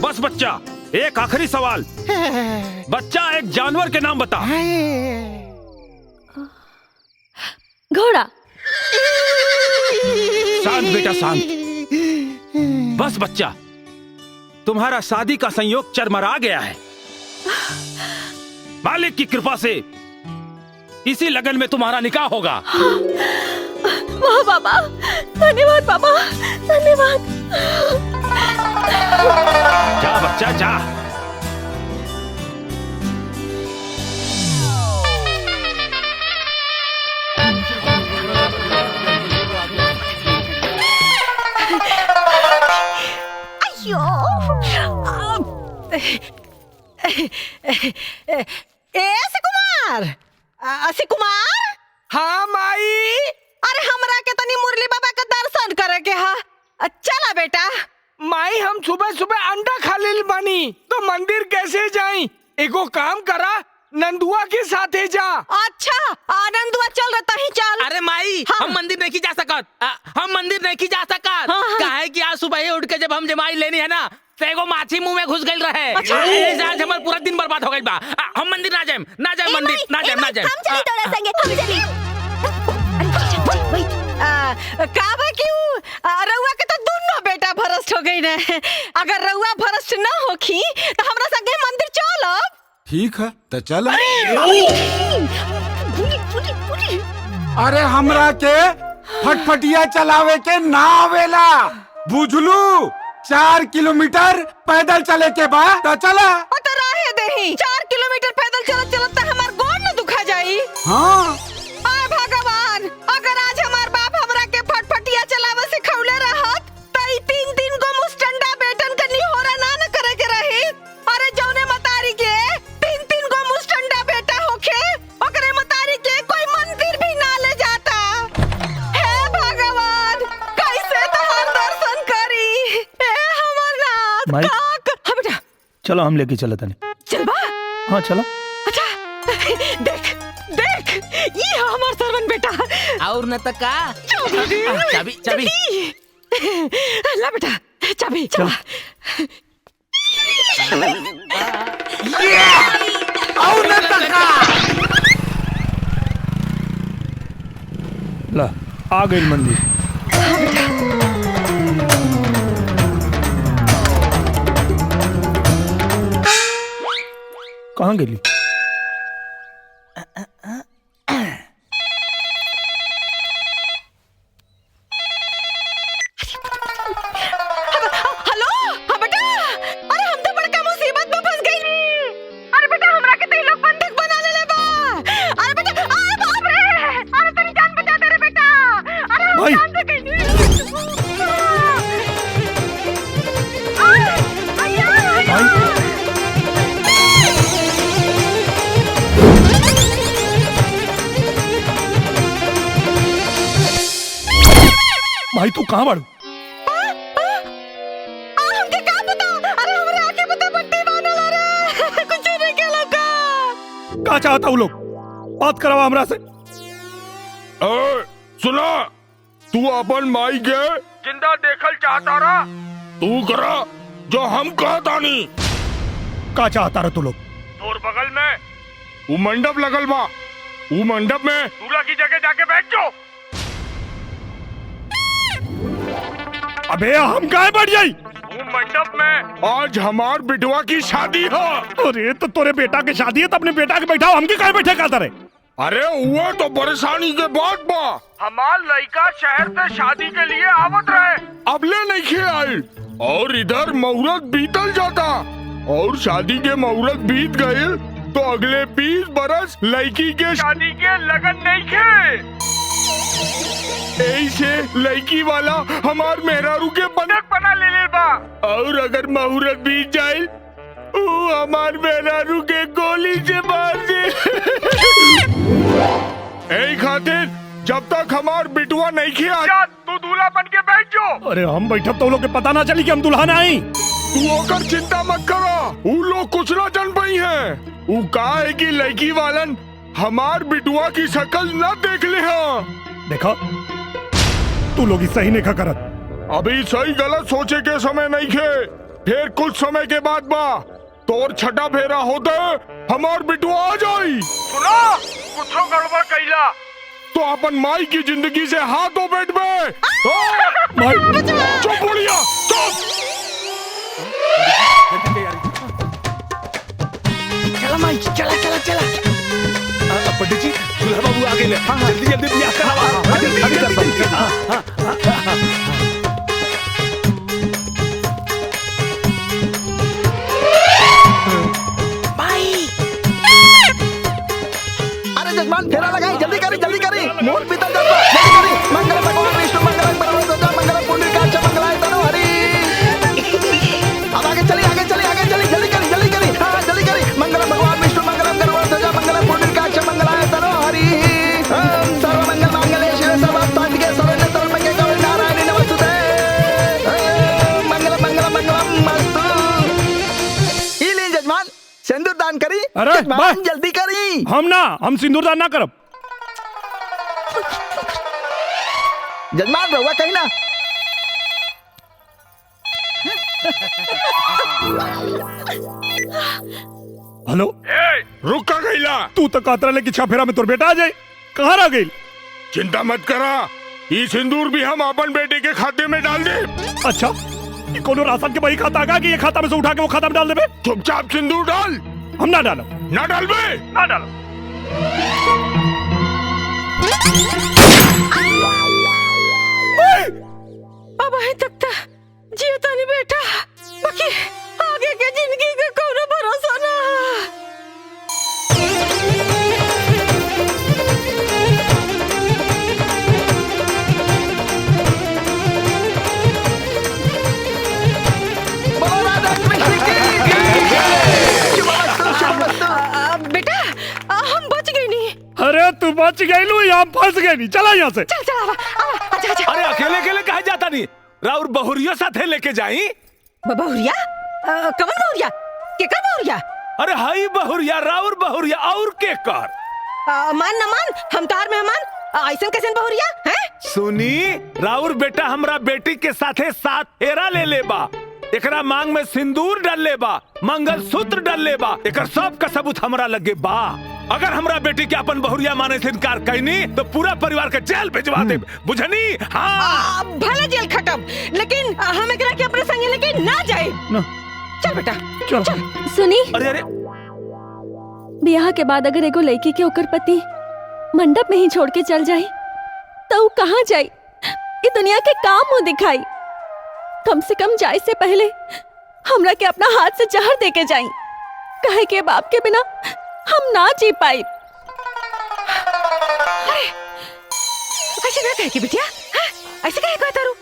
बस बच्चा, एक आखिरी सवाल। बच्चा, एक जानवर के नाम बता। घोड़ा। शांत बेटा, शांत। बस बच्चा, तुम्हारा शादी का संयोग चरमरा गया है। मालिक की कृपा से इसी लगन में तुम्हारा निकाह होगा। वाह बाबा, धन्यवाद बाबा, धन्यवाद। जा बच्चा, जा। असी कुमार। हाँ माई। अरे हमरा के तनी मुरली बाबा का दर्शन करे के हा। चला बेटा। माई, हम सुबह सुबह अंडा खा लेल बानी, तो मंदिर कैसे जाई? एगो काम करा, नंदुआ के साथे जा। अच्छा, नंदुआ चल रहता ही चल। अरे माई, हम मंदिर नहीं जा सकत। हम मंदिर नहीं जा सकत। काहे कि आज सुबह ही उठ के जब हम जमाई लेनी है ना, तो एगो माछी मुंह में घुस गई रहे। अच्छा। आज हमार पूरा दिन बर्बाद हो गई बा। हम मंदिर ना जाएं, मंदिर ना जाएं। हम चली तोरा संगे, हम चली। काबा क्यों? रउआ के तो दोनों बेटा भ्रष्ट हो गई ने। अगर रउआ भ्रष्ट ना होखी तो हमरा संगे मंदिर चलो। ठीक है, तो चलो। अरे हमरा के फटफटिया चलावे के ना आवेला, बुझलू? 4 किलोमीटर पैदल चले के बाद तो चला। तो रहे देही 4 किलोमीटर पैदल चलत चलत तो हमार गोड़ न दुखा जाई। हाँ। आय भगवान, अगर आज हमार बाप हमरा के फटफटिया चलावे से खौले रहत तो 3 गो मुस्टंडा बेटन के निहोरा ना करे के रही। अरे जौने मतारी के 3 गो मुस्टंडा बेटा होखे, ओकरे मतारी के कोई मंदिर भी ना ले जाता। हे भगवान, कैसे तोहार दर्शन करी। हे हमर नाथ। माई। हाँ बेटा, चलो हम लेके चलत हनी। चल बा। हाँ चलो। अच्छा, देख देख, ये हमार सरवन बेटा। और न तक का चाबी चाबी। ला बेटा, चाबी। चल। और न तक का। ला, आ गई मंदिर। कहाँ गेली? हेलो, हाँ बेटा। अरे हम तो बड़का मुसीबत में फंस गई। अरे बेटा, हमरा के तो लोग बंधक बना ले बा। अरे बेटा, अरे बाप रे, अरे तेरी जान बचा दे रे बेटा। अरे हम जान से गई। भाई तू कहाँ बाड़ू? क्या चाहता हूँ लोग? बात करवा हमरा से। सुना, तू अपन माई के जिंदा देखल चाहता रहा, तू करा जो हम कहता नहीं। क्या चाहता रहा तू लोग? तोर बगल में वो मंडप लगल बा, वो मंडप में दूल्हा की जगह जाके बैठ जाओ। अबे हम काहे बैठ जाई? तू मंडप में आज हमार बिटवा की शादी हो। अरे तो तोरे बेटा की शादी है तो अपने बेटा के बैठाओ, हमके काहे बैठे का तारे? अरे वो तो परेशानी के बाद बा हमार लड़का शहर से शादी के लिए आवत रहे, अबले नहीं खे आई और इधर मुहूर्त बीतल जाता और शादी के मुहूर्त बीत गए तो अगले 20 बरस लड़की के शादी के लगन नहीं खे। ऐसे लड़की वाला हमार मेहरारू के बनक बना ले बा और अगर मुहूर्त बीत जाए हमार मेहरारू के गोली से मार दे। ऐ खातिर जब तक हमार बिटुआ नहीं खिया तू दूल्हा बन के बैठ जाओ। अरे हम बैठब तो लोग के पता ना चली कि हम दुल्हन आई। तू ओकर चिंता मत करो, वो लोग कुछ ना जान पाई है। वो कहा है कि लड़की वालन हमार बिटुआ की शक्ल न देख ले। हाँ देखो तू लोग सही नहीं करत। अभी सही गलत सोचे के समय नहीं खे, फिर कुछ समय के बाद बा तोर छठा फेरा होता है हमार बिटुआ आ जाई। सुना कुछ गड़बड़ कैला तो अपन माई की जिंदगी से हाथ धो बैठ में। चुप बुढ़िया चुप। चला माई चला चला चला। पंडित जी दुल्हा बाबू आगे ले, जल्दी जल्दी ब्याह करावा। जल्दी जल्दी। अरे जजमान फेरा लगाई, जल्दी करी मोर पीतल जाता, जल्दी करी। मंगल भगवान विष्णु मंगल परमहंस मंगल पुंडरीकाक्ष मंगलाय तनो हरि। अब आगे चली जल्दी करी। हाँ जल्दी करी। मंगल भगवान विष्णु मंगल परमहंस मंगल पुंडरीकाक्ष मंगलाय तनो हरि। सर्व मंगल मांगल्ये शिवे सर्वार्थसाधिके शरण्ये त्र्यंबके गौरी नारायणी नमोस्तुते। मंगलम मस्तु। ई ली जजमान सिंदूर दान करी। अरे जजमान जल्दी करी। हम सिंदूर दान ना करब। जजमान रहुआ कहीं ना। हेलो रुक का गईला। तू तो कातरा लेके छाफेरा में तोर बेटा आ जाए, कहाँ रह गई? चिंता मत करा, ये सिंदूर भी हम अपन बेटे के खाते में डाल दे। अच्छा ये कोनो राशन के वही खाता आगा कि ये खाता में से उठा के वो खाता में डाल देबे? चुपचाप सिंदूर डाल। हम ना डालो। ना डाल बे। ना डालो। अब अभी तक तो जियता नहीं बेटा, बाकी आगे के जिंदगी का कोनो भरोसा ना। बेटा हम बच गए नहीं। अरे तू बच गई लू, यहाँ फंस गई नहीं। चला यहाँ से। चल चल आजा। अरे अकेले अकेले कहाँ जाता नहीं, राउर बहुरिया साथे लेके जाई। बहुरिया? कवन बहुरिया? केकर बहुरिया? अरे हाई बहुरिया, राउर बहुरिया और के कर। मान न मान, हम तार मेहमान, ऐसन कैसन बहुरिया हैं? सुनी, राउर बेटा हमरा बेटी के साथे साथ फेरा ले लेबा, एकरा मांग में सिंदूर डाल लेबा, मंगलसूत्र डाल लेबा, एकर सब का सबूत हमरा लगे बा। अगर हमरा बेटी के अपन बहुरिया माने से इनकार कैनी तो पूरा परिवार के जेल भिजवा दे, बुझनी? हाँ भले जेल खटब, लेकिन हम एकरा के अपने संगे लेके ना जाए। चल बेटा चल। सुनी, अरे ब्याह के बाद अगर एगो लड़की के ओकर पति मंडप में ही छोड़ के चल जाए तो कहाँ जाए? ये दुनिया के काम मुंह दिखाई। कम से कम जाए से पहले हमरा के अपना हाथ से जहर दे के जाई, कहे के बाप के बिना हम ना जी पाई। ऐसे ना कहे कि बिटिया, ऐसे कहे कहता रू।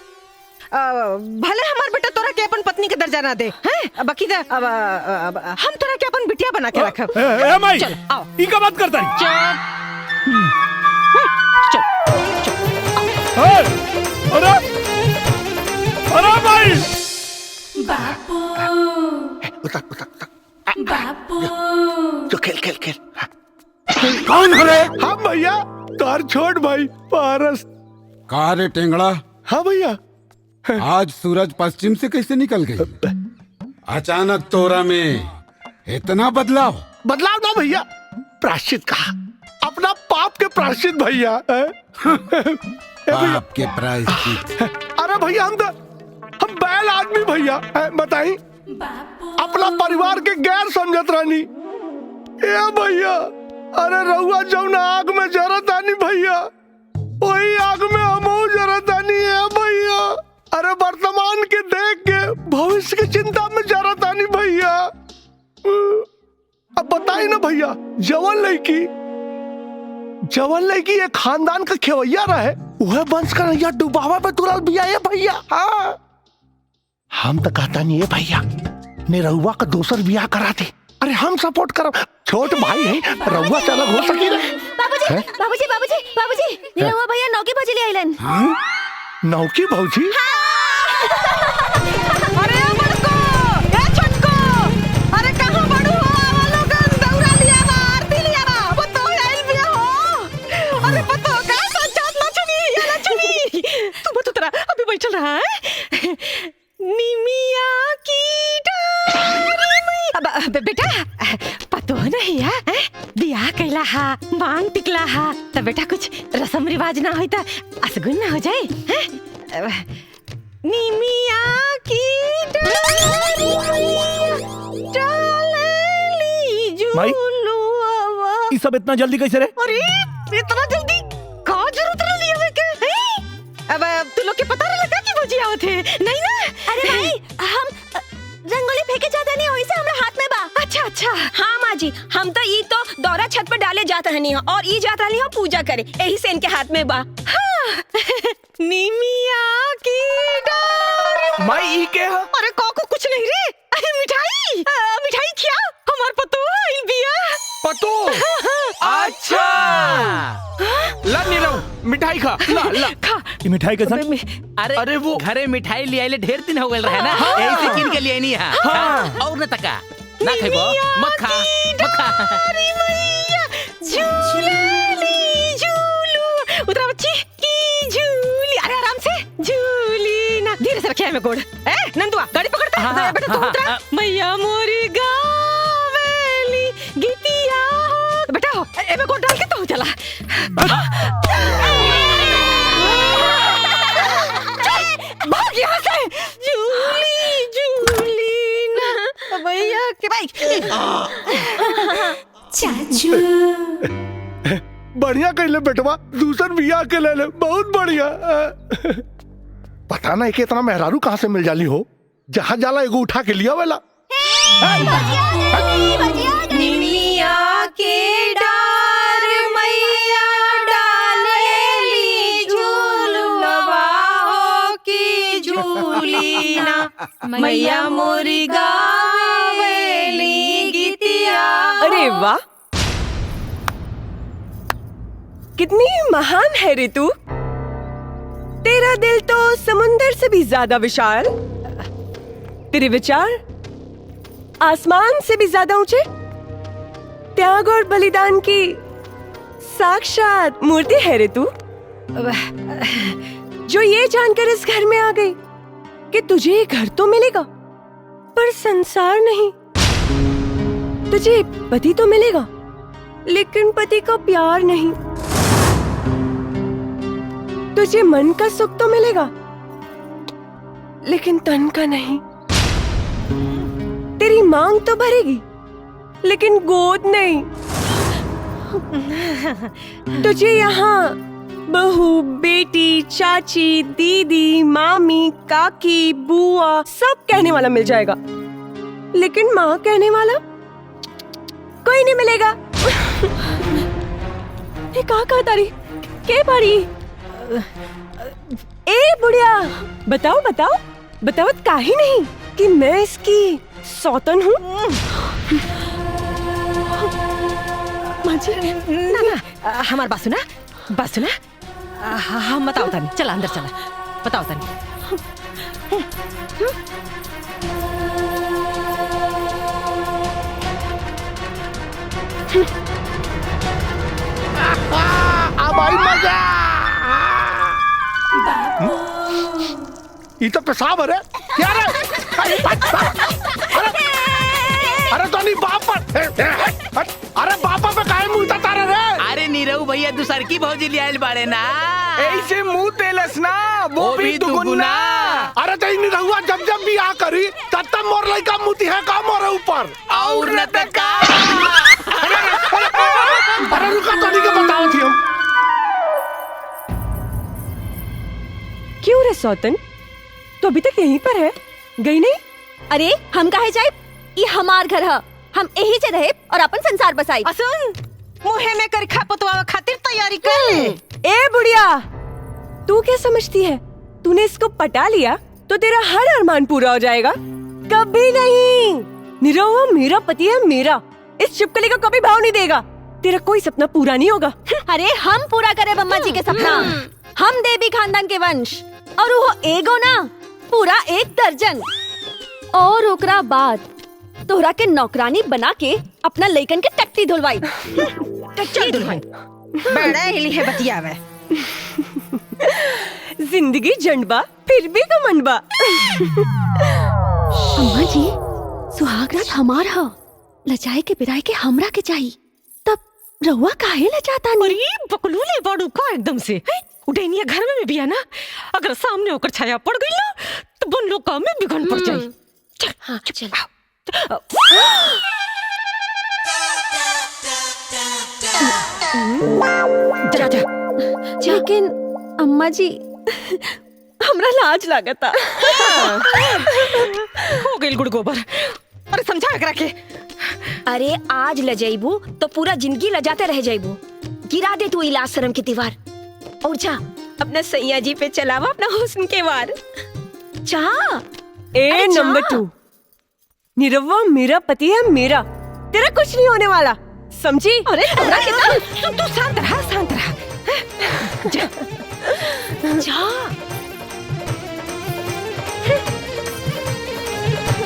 भले हमार बेटा तोरा के अपन पत्नी के दर्जा ना दे, हैं? बाकी तो अब हम तोरा के अपन बिटिया बना के रखब। ए माई, चल आओ। ई का बात करता है? अरे अरे भाई बापू तो खेल कौन है रे? हाँ भैया, तार छोड़ भाई पारस। कहा रे टेंगड़ा? हाँ भैया। आज सूरज पश्चिम से कैसे निकल गई? अचानक तोरा में इतना बदलाव ना भैया, प्रायश्चित कहा, अपना पाप के प्रायश्चित भैया। पाप के प्रायश्चित? अरे भैया हम घायल आदमी भैया बताई अपना परिवार के गैर समझत रानी ए भैया। अरे रहुआ जौन आग में जरत आनी भैया वही आग में हमहू जरत आनी है भैया। अरे वर्तमान के देख के भविष्य की चिंता में जरत आनी भैया। अब बताई ना भैया जवन लड़की एक खानदान का खेवैया रहे वह वंश का नैया डुबावा पे तुरल बिया है भैया। हाँ हम तो कहता नहीं है भैया निरहुआ का दूसर बियाह करा दे। अरे हम सपोर्ट करो छोट भाई है रहुआ से अलग हो सकी ना। बाबूजी बाबूजी बाबूजी बाबूजी निरहुआ भैया नौकी भौजी ले आइलन। नौकी भौजी अरे बड़को ए छोटको अरे कहां बड़ू हो आवा लोगन दौरा लिया बा आरती लिया बा वो तो आइल बिया हो। अरे पतो का सच्चात ना चुनी या ना चुनी तू बत उतरा अभी बैठल रहा है निमिया की डारी अब बेटा पतो नहीं है बियाह कैला हा मांग टिकला हा तब बेटा कुछ रस्म रिवाज ना होई त असगुन ना हो जाए हैं। निमिया की डाली झूलुआ। ये सब इतना जल्दी कैसे रे? अरे इतना जल्दी का जरूरत रही है के? अब तू लोग के पता नहीं लगा कि भौजी आवत है नहीं ना? अरे भाई हम रंगोली फेंके जाते नहीं वही से हमरा हाथ में बा। अच्छा अच्छा हाँ माँ जी हम तो ई तो दौरा छत पर डाले जाता रहनी हो और ई जाता रहनी हो पूजा करे यही से इनके हाथ में बा। निमिया की डार माई ई के है? अरे को कुछ नहीं रे। अरे मिठाई मिठाई क्या हमार पतो आइल बिया। पतो अच्छा ला नीरव मिठाई खा ला ला खा ये मिठाई के साथ अरे वो घरे मिठाई ले आइले ढेर दिन हो गए रहे ना यही से किन के लिए नहीं है और न तका ना खाइबो मत खा मत खा। झूली झूलू उतरा बच्ची की झूली। अरे आराम से झूली ना धीरे से रखिया में गोड़ ए नंदुआ गाड़ी पकड़ता बेटा तू उतरा। मैया मोरी गावेली गीतिया हो बेटा हो ए में गोड़ डाल के तो चला। भाग यहाँ से झूली झूली ना भैया के भाई चाचू बढ़िया कहले बेटवा दूसर बियाह के ले बहुत बढ़िया। पता नहीं कि इतना मेहरारू कहाँ से मिल जाली हो जहाँ जाला एगो उठा के लिया वाला। निमिया के डार मैया डालेली झूलवा हो की झूलीना मैया मोरी गावेली गीतिया। अरे वाह कितनी महान है रे तू। तेरा दिल तो समुंदर से भी ज्यादा विशाल, तेरे विचार आसमान से भी ज्यादा ऊंचे, त्याग और बलिदान की साक्षात मूर्ति है रे तू। जो ये जानकर इस घर में आ गई कि तुझे घर तो मिलेगा पर संसार नहीं, तुझे पति तो मिलेगा लेकिन पति का प्यार नहीं, तुझे मन का सुख तो मिलेगा लेकिन तन का नहीं, तेरी मांग तो भरेगी लेकिन गोद नहीं, तुझे यहाँ बहू बेटी चाची दीदी मामी काकी बुआ सब कहने वाला मिल जाएगा लेकिन माँ कहने वाला कोई नहीं मिलेगा। ये कहा तारी के बारी ए बुढ़िया बताओ बताओ बताओ काहे नहीं कि मैं इसकी सौतन हूँ। ना ना हमार बात सुना हम बताओ तानी चला अंदर चला बताओ तानी। अब आई मजा। ये तो पेशाब है क्या रे? अरे तो नहीं बाप पर अरे बापा पे काहे मुंह तारा रे? अरे नीरव भैया ये दूसर की भौजी लियाल बाड़े ना ऐसे मुंह तेलस ना वो भी दुगुना। अरे तो इन रहुआ जब जब भी आ करी तब तब मोर लइका मुती है का मोरे ऊपर और न तका। अरे रुका तनी के बताओ थी हम। क्यों रे सौतन, तो अभी तक यहीं पर है, गई नहीं? अरे हम काहे जाए, ये हमार घर है, हम यही से रहे और अपन संसार बसाई। सुन, मुहे में करखा पतवावा खातिर तैयारी कर ले। ए बुढ़िया, तू क्या समझती है तूने इसको पटा लिया तो तेरा हर अरमान पूरा हो जाएगा? कभी नहीं। निरहुआ मेरा पति है, मेरा। इस छिपकली का कभी भाव नहीं देगा। तेरा कोई सपना पूरा नहीं होगा। अरे हम पूरा करे बम्मा जी के सपना। हम देवी खानदान के वंश और वो एगो ना पूरा 1 दर्जन। और ओकरा बाद तोहरा के नौकरानी बना के अपना लइकन के टट्टी धुलवाई। टट्टी धुलवाई बड़ा हिली है बतियावे। जिंदगी जंडबा फिर भी घमंडबा। अम्मा जी, सुहागरात हमार ह, लजाए के बिराए के हमरा के चाहिए। तब रहुआ काहे लजाता नहीं? अरे बकलूले बड़ू का एकदम से उडेनिया घर में भी है ना, अगर सामने होकर छाया पड़ गई ना तो बन लोग काम में बिगड़ पड़ जाए। चल हाँ चल। जा जा। लेकिन अम्मा जी हमरा लाज लागता। हो गई गुड़ गोबर। अरे समझा करा के। अरे आज लजाइबू तो पूरा जिंदगी लजाते रह जाइबू। गिरा दे तू इलाज शर्म की दीवार और जा अपना सैया जी पे चलावा अपना हुस्न के वार। जा। ए नंबर 2, निरहुआ मेरा पति है, मेरा। तेरा कुछ नहीं होने वाला, समझी? अरे तू शांत रहा, शांत रहा। जा जा।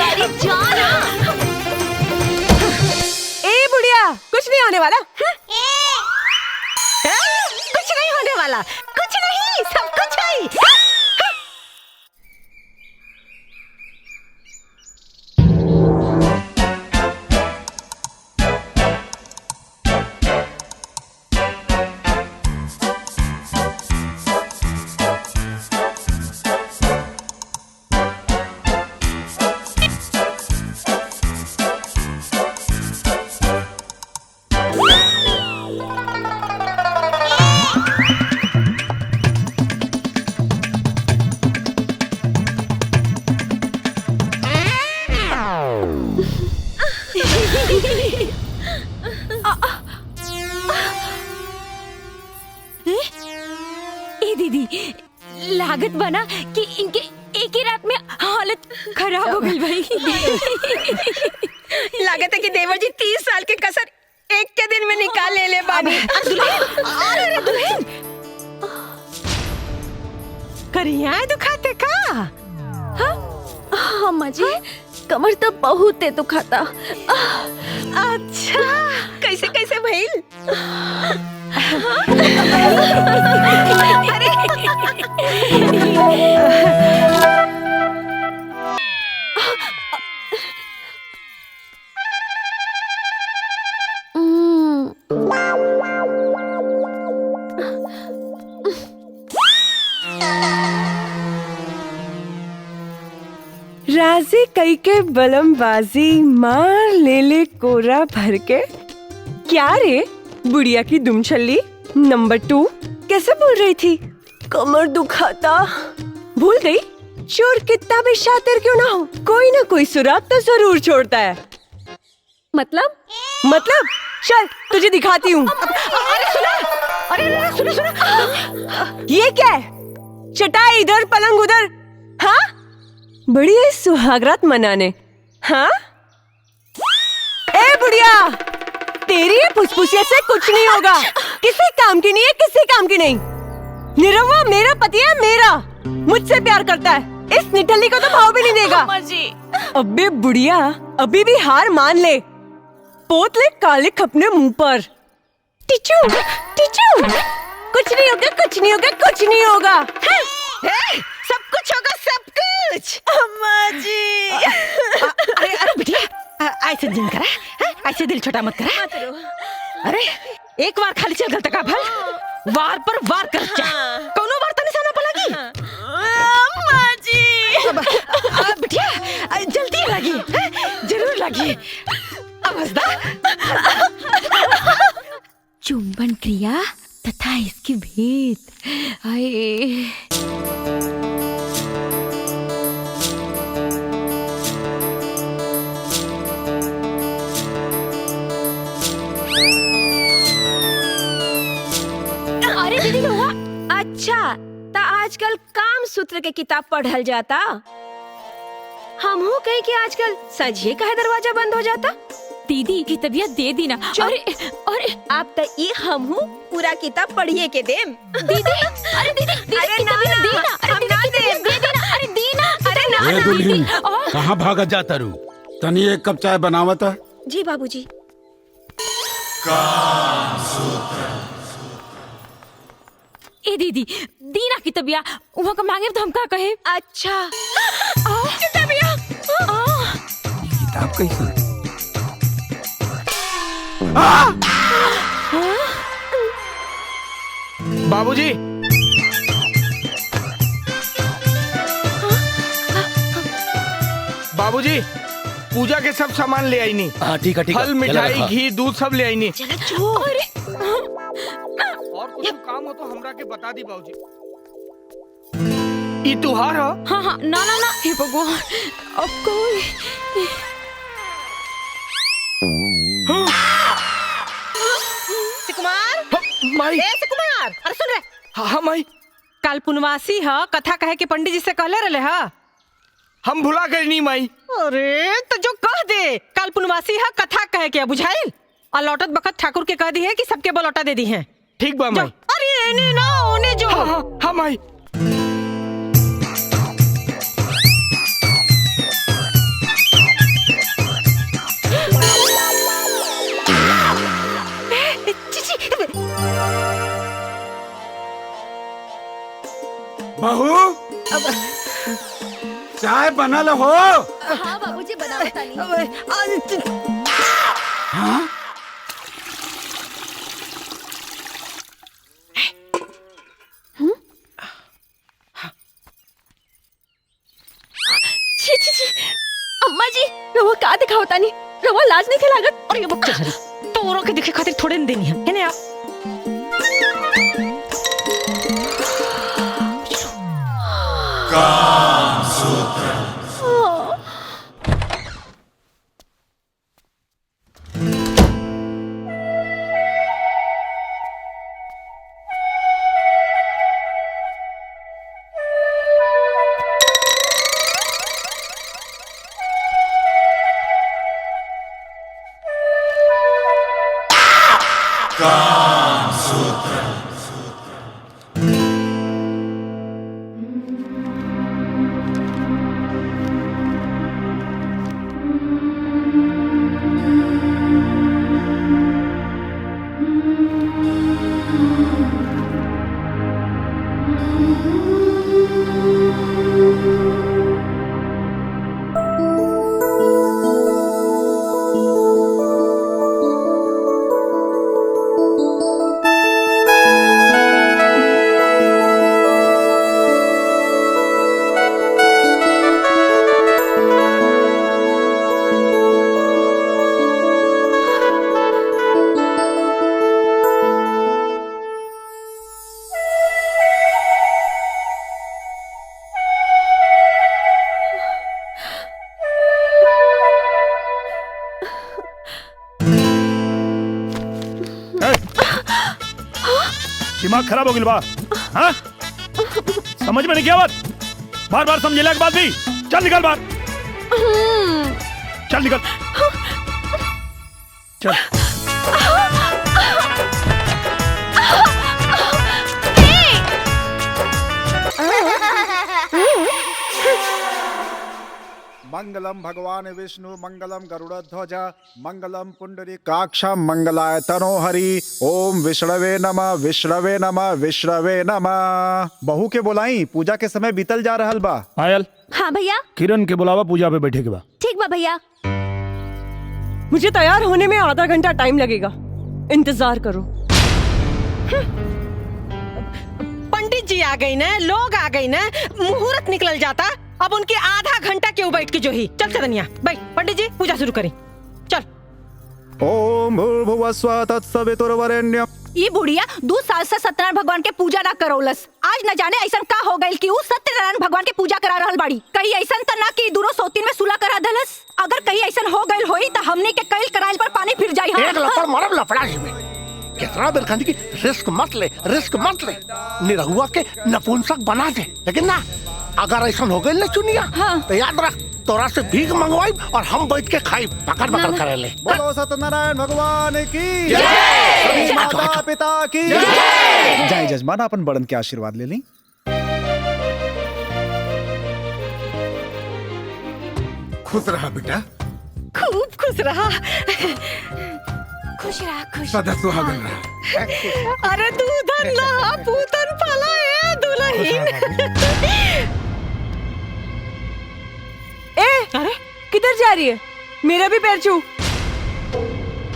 अरे जा ना। ए बुढ़िया, कुछ नहीं होने वाला। कुछ नहीं होने वाला, कुछ नहीं, सब कुछ है। लागत बना कि इनके एक ही रात में हालत खराब हो गई भाई। लागत है कि देवर जी 30 साल के कसर एक के दिन में निकाल ले बानी। दुल्हन करिया दुखाते का? हाँ अम्मा जी, कमर तो बहुत दुखाता। अच्छा, कैसे कैसे भइल? राजी कई के बलमबाजी मार ले ले कोरा भर के। क्या रे बुढ़िया की दुमछल्ली नंबर 2 कैसे बोल रही थी? कमर दुखाता। भूल गई? चोर कितना भी शातिर क्यों ना हो, कोई ना कोई सुराग तो जरूर छोड़ता है। मतलब चल तुझे दिखाती हूँ। अरे सुनो। ये क्या है? चटाई इधर पलंग उधर। हाँ, बड़ी है सुहागरात मनाने। हाँ, ए बुढ़िया, तेरी फुसफुसिया से कुछ नहीं होगा। किसी काम की नहीं है, किसी काम की नहीं। निरहुआ मेरा पति है, मेरा। मुझसे प्यार करता है। इस निठल्ली को तो भाव भी नहीं देगा। अबे बुढ़िया, अभी भी हार मान ले। पोत ले काले अपने मुंह पर। टिचू कुछ नहीं होगा, कुछ नहीं होगा, कुछ नहीं होगा। सब कुछ होगा, सब कुछ। अम्मा जी। अरे बिटिया, ऐसे दिन करा, ऐसे दिल छोटा मत करा। अरे एक बार खाली चल गल तका भल वार पर वार कर चा कोनो बार तनी साना पलागी अम्मा जी बिटिया जल्दी लगी जरूर लगी अब हंसदा चुंबन क्रिया तथा इसकी भेद आए अरे दीदी हुआ अच्छा ता आजकल काम सूत्र के किताब पढ़ल जाता हम हो कहीं कि आजकल सजिए का दरवाजा बंद हो जाता दीदी की तबीयत दे दी ना अरे अरे आप तो ये हम हूँ पूरा किताब पढ़िए के देम दीदी अरे दीदी अरे ना ना हम ना देम दे देना अरे दीना अरे ना ए दुल्हन कहाँ भागत जाता रू तनी एक कप चाय बनावत है जी बाबूजी ए दीदी दीना की तबियत वहाँ का मांगे तो हम का कहे अच्छा किताब कैसे बाबूजी बाबूजी पूजा के सब सामान ले आई नी ठीक है फल मिठाई घी दूध सब ले आई नी चलो चलो और कुछ काम हो तो हमरा के बता दी बाबूजी ई तुहार हो हाँ हाँ ना ना ना हे भगवान अब कोई सुकुमार माई ए सुकुमार अरे सुन रे हाँ माई कल पुनवासी ह कथा कहे के पंडित जी से कहले रहले हा हम भुला गए नी माई अरे तो जो कह दे कल पुनवासी है कथा कहे के बुझाइल और लौटत बखत ठाकुर के कह दी है कि सबके बलौटा दे दी है ठीक बा माई अरे एने ना ओने जो हाँ माई बहू चाय बनल हो हाँ बाबूजी बना बतानी हाँ छी छी छी अम्मा जी रवा का दिखाओ तानी रवा लाज नहीं के लागत और ये बच्चा खरी तो औरों के दिखे खातिर थोड़े न देनी है ना आप काम सूत्र काम सूत्र दिमाग खराब हो गया बा हाँ समझ में नहीं क्या बात बार बार समझेला के बाद भी चल निकल बाहर चल निकल चल मंगलम भगवान विष्णु मंगलम गरुड़ध्वज मंगलम पुंडरीकाक्ष मंगलाय तनोहरि ओम विष्णवे नमः विष्णवे नमः विष्णवे नमः। बहू के बोलाई पूजा के समय बीतल जा रहल बा। पायल हाँ भैया किरण के बुलावा पूजा पे बैठे के बा। ठीक बा भैया। मुझे तैयार होने में आधा घंटा टाइम लगेगा, इंतजार करो। पंडित जी आ गई ना, लोग आ गई ना, मुहूर्त निकल जाता। अब उनके आधा घंटा क्यों बैठ के जो ही। चल चदनिया बैठ, पंडित जी पूजा शुरू करें। चल। ओम भूर्भुवः स्वः तत्सवितुर्वरेण्यम्। ये बुढ़िया 2 साल से सत्यनारायण भगवान के पूजा ना करौलस। आज न जाने ऐसा का हो गइल कि उ सत्यनारायण भगवान के पूजा करा रहल बाड़ी। कहीं ऐसा त ना कि दूरो सोतीन में सुला करा दलस। अगर कहीं ऐसा हो गइल होई त हमने के कईल कराइल पर पानी फिर जाई। एक लफड़ मारब लफड़ा जी में। कितना देर खानी की रिस्क मत ले, रिस्क मत ले। निरहुआ के नपुंसक बना दे, लेकिन ना अगर ऐसा हो गइल ना चुनिया तो याद रख तोरा से भीख मंगवाई और हम बैठ के खाई पकड़ पकड़ करे ले। बोलो सत्यनारायण भगवान की जय। सभी माता पिता की जय। जय जजमान, अपन बड़न के आशीर्वाद ले ली। खुश रहा बेटा, खूब खुश रहा। खुश रहा, खुश सदा सुहागन रहा। अरे दूधन लहा पूतन फला ए दुल्हन। अरे किधर जा रही है? मेरा भी पैर छू।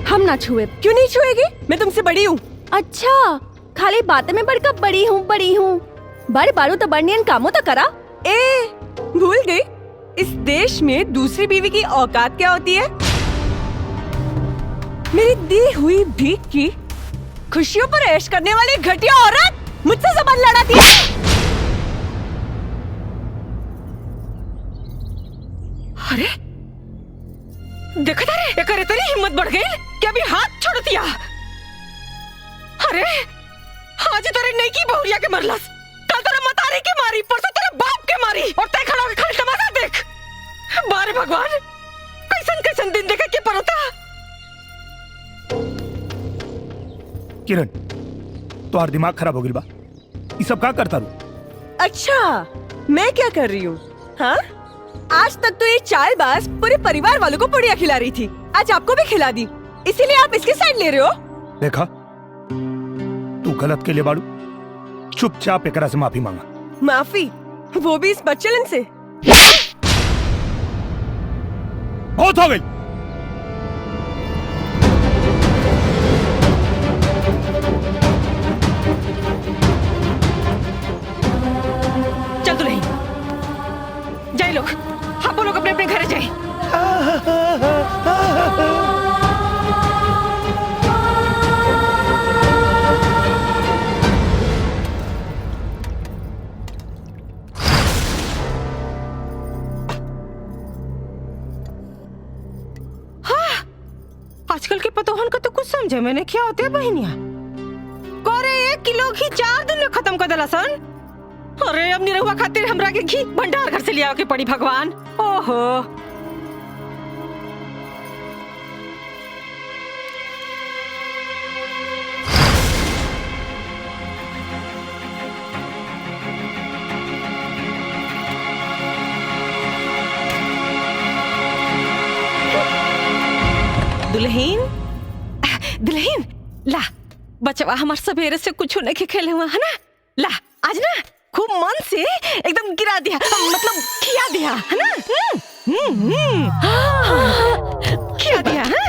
हम ना छुए। क्यों नहीं छुएगी? मैं तुमसे बड़ी हूँ। अच्छा, खाली बातें में बढ़कर बड़ी हूँ बड़ी हूँ। बड़े बारू तो बड़नियन कामों तो करा। भूल गई इस देश में दूसरी बीवी की औकात क्या होती है? मेरी दी हुई भीख की खुशियों पर ऐश करने वाली घटिया औरत मुझसे जबान लड़ाती है। अरे देखा था रे, एक तेरी हिम्मत बढ़ गई कि अभी हाथ छोड़ दिया। अरे आज तेरे नहीं की बहुरिया के मरलस, कल तेरे मतारी के मारी, परसों तेरे बाप के मारी, और तय खड़ा होकर खाली तमाशा देख। बारे भगवान, कैसन कैसन दिन देखा के पड़ता। किरण, तुम्हारा दिमाग खराब हो गया बा। ये सब क्या करता रू? अच्छा, मैं क्या कर रही हूँ? हाँ, आज तक तो ये चालबाज पूरे परिवार वालों को पुड़िया खिला रही थी, आज आपको भी खिला दी, इसीलिए आप इसकी साइड ले रहे हो। देखा, तू गलत के लिए बाड़ू, चुपचाप एकरा से माफी मांगा। माफी? वो भी इस बच्चलन से? बहुत हो गई। चल दुल्हन, जाए लोग, आप लोग अपने अपने घर जाए। आजकल के पतोहन का तो कुछ समझे मैंने क्या होते है बहनिया। कोरे 1 किलो घी 4 दिन में खत्म कर देला सन। अरे अब निरहुआ खातिर हमरा के घी भंडार घर से लिया के पड़ी भगवान। ओहो, दुल्हन दुल्हन ला, बचवा हमार सवेरे से कुछ नहीं खेले हुआ है ना। ला आज ना खूब मन से एकदम गिरा दिया, मतलब खिया दिया है ना। खिया दिया हाँ?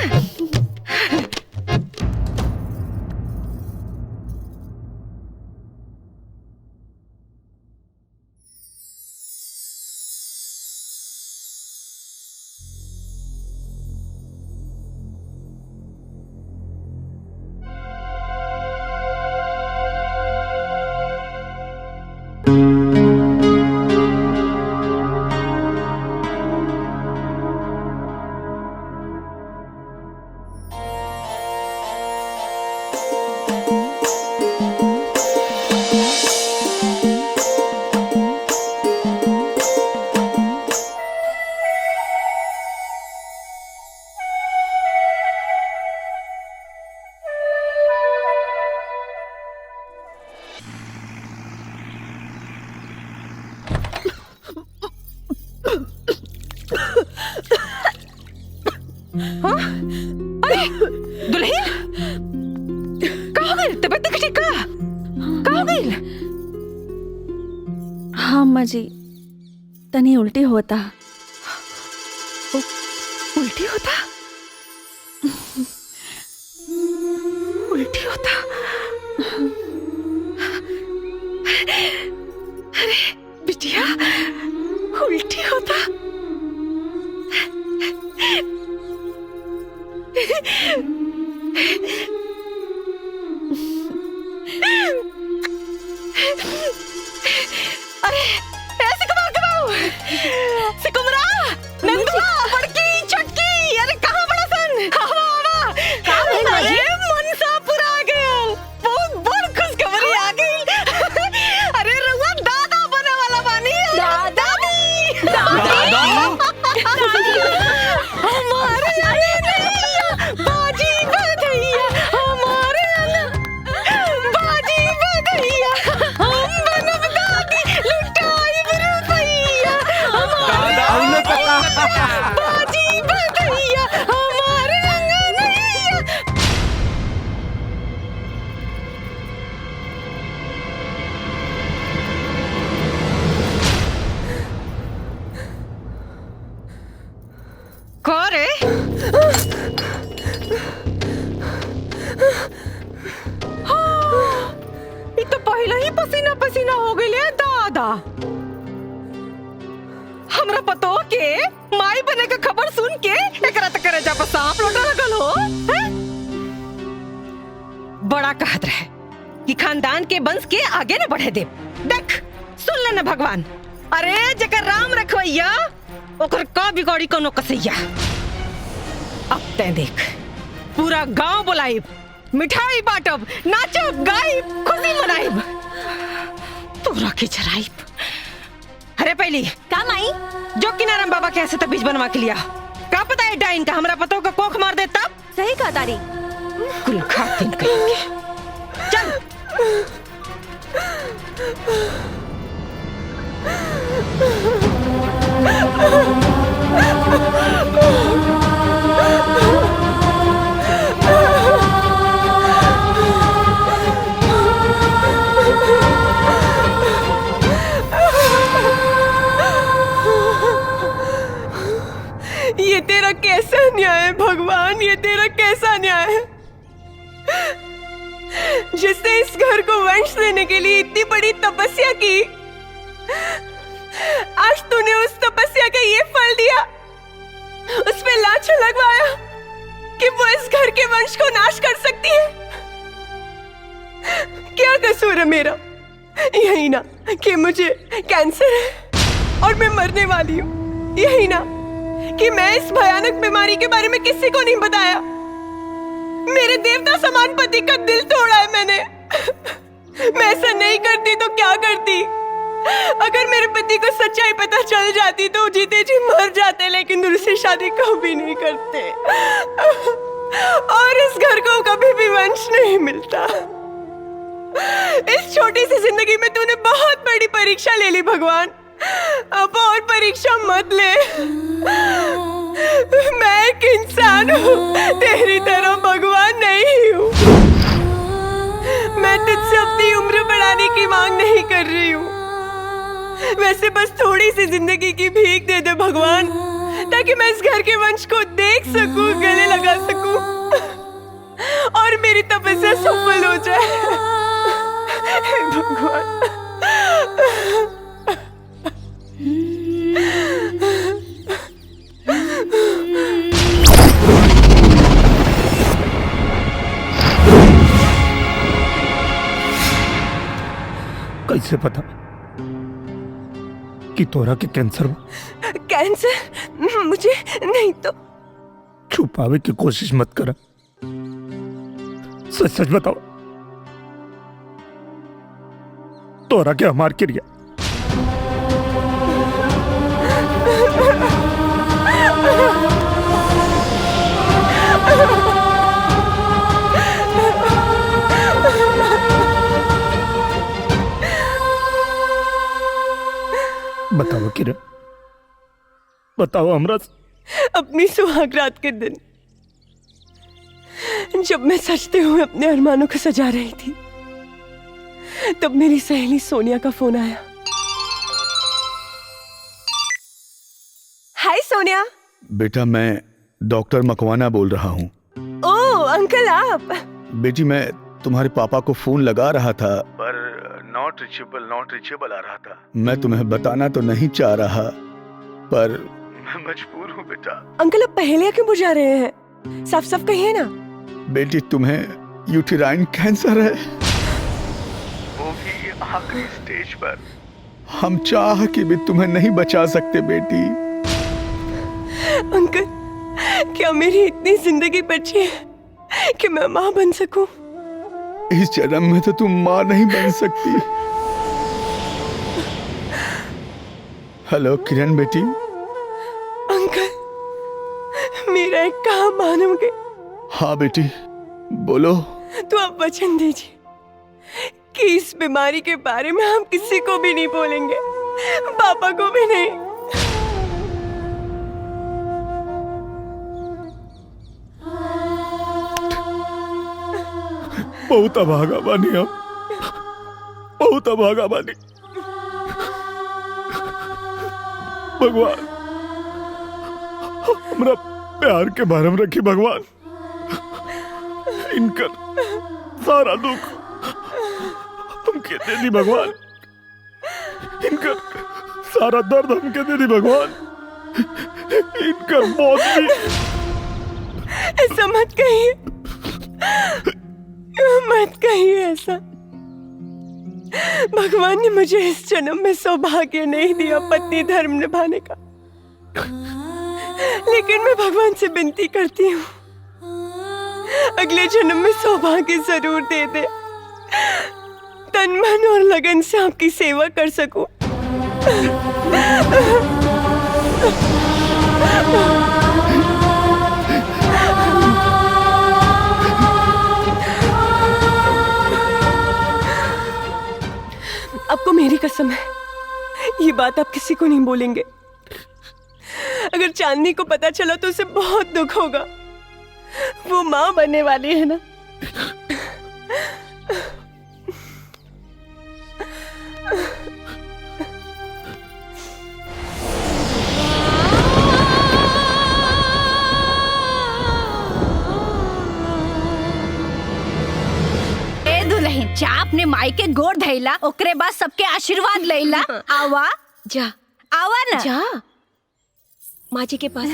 अरे दुल्हन कहाँ गई? तबीयत नहीं ठीक का? कहाँ गई? हाँ अम्मा जी, तनी उल्टी होता। उल्टी होता? उल्टी होता? ये तो पहले ही पसीना पसीना हो गई ले दादा। हमरा पतो के माई बने का खबर सुन के एकरा तक करे जा सांप लौटा लगल हो हैं? बड़ा कहत रहे कि खानदान के वंश के आगे न बढ़े दे। देख सुन लेना भगवान, अरे जकर राम रखवैया ओकर का बिगाड़ी कोनो कसैया। अब ते देख पूरा गांव बुलाइब, मिठाई बांटब, नाचब गाइब, खुशी मनाइब, तोरा के चराइब। अरे पहली काम आई जो किनारम बाबा कैसे तब बीज बनवा के लिया। का पता है डाइन का हमरा पतो का कोख मार दे तब। सही कहा तारी। कुल खातिन कहेंगे। चल ये तेरा कैसा न्याय है भगवान, ये तेरा कैसा न्याय है जिसने इस घर को वंश देने के लिए इतनी बड़ी तपस्या की, आज तूने उस तपस्या का ये फल दिया, उस पे लांछन लगवाया कि वो इस घर के वंश को नाश कर सकती है। क्या कसूर है मेरा? यही ना कि मुझे कैंसर है और मैं मरने वाली हूँ, यही ना कि मैं इस भयानक बीमारी के बारे में किसी को नहीं बताया। मेरे देवता समान पति का दिल तोड़ा है मैंने। मैं ऐसा नहीं करती तो क्या करती? अगर मेरे पति को सच्चाई पता चल जाती तो जीते जी मर जाते, लेकिन दूसरी शादी कभी नहीं करते और इस घर को कभी भी वंश नहीं मिलता। इस छोटी सी जिंदगी में तूने बहुत बड़ी परीक्षा ले ली भगवान, अब और परीक्षा मत ले। मैं एक इंसान हूँ, तेरी तरह भगवान नहीं हूँ। मैं तुझसे अपनी उम्र बढ़ाने की मांग नहीं कर रही हूँ, वैसे बस थोड़ी सी जिंदगी की भीख दे दे भगवान, ताकि मैं इस घर के वंश को देख सकूं, गले लगा सकूं और मेरी तपस्या सफल हो जाए। हे भगवान। कैसे पता कि तोरा के कैंसर हो? कैंसर मुझे नहीं तो। छुपावे की कोशिश मत करा, सच सच बताओ, तोरा के हमार क्रिया? बताओ किरण, बताओ हमरा। अपनी सुहाग रात के दिन जब मैं सजते हुए अपने अरमानों को सजा रही थी, तब मेरी सहेली सोनिया का फोन आया। हाय सोनिया। बेटा मैं डॉक्टर मकवाना बोल रहा हूँ। ओह अंकल आप। बेटी मैं तुम्हारे पापा को फोन लगा रहा था पर नॉट रीचेबल आ रहा था। मैं तुम्हें बताना तो नहीं चाह रहा पर मैं मजबूर हूँ बेटा। अंकल अब पहेलियां क्यों बुझा रहे हैं? साफ साफ कहिए ना। बेटी तुम्हें यूटेराइन कैंसर है, वो भी आखिरी स्टेज पर। हम चाह के भी तुम्हें नहीं बचा सकते बेटी। अंकल क्या मेरी इतनी जिंदगी बची है कि मैं माँ बन सकूं? इस जन्म में तो तुम माँ नहीं बन सकती। हेलो किरण बेटी। अंकल मेरा एक काम मानोगे? हाँ बेटी बोलो। तो आप वचन दीजिए कि इस बीमारी के बारे में हम किसी को भी नहीं बोलेंगे, पापा को भी नहीं। बहुत अभागा बानी हम, बहुत अभागा बानी। भगवान हमरा प्यार के बारे में रखी भगवान। इनकर सारा दुख हमके दे दी भगवान, इनकर सारा दर्द हमके दे दी भगवान, इनकर मौत भी। ऐसा मत कहिए, मत कहिए ऐसा। भगवान ने मुझे इस जन्म में सौभाग्य नहीं दिया पत्नी धर्म निभाने का, लेकिन मैं भगवान से विनती करती हूँ अगले जन्म में सौभाग्य जरूर दे दे, तन मन और लगन से आपकी सेवा कर सकूं। आपको मेरी कसम है, ये बात आप किसी को नहीं बोलेंगे। अगर चांदनी को पता चला तो उसे बहुत दुख होगा। वो माँ बनने वाली है ना। जा अपने माई के गोड़ धैला, ओकरे बाद सबके आशीर्वाद लैला। आवा जा, आवा ना जा माँ जी के पास।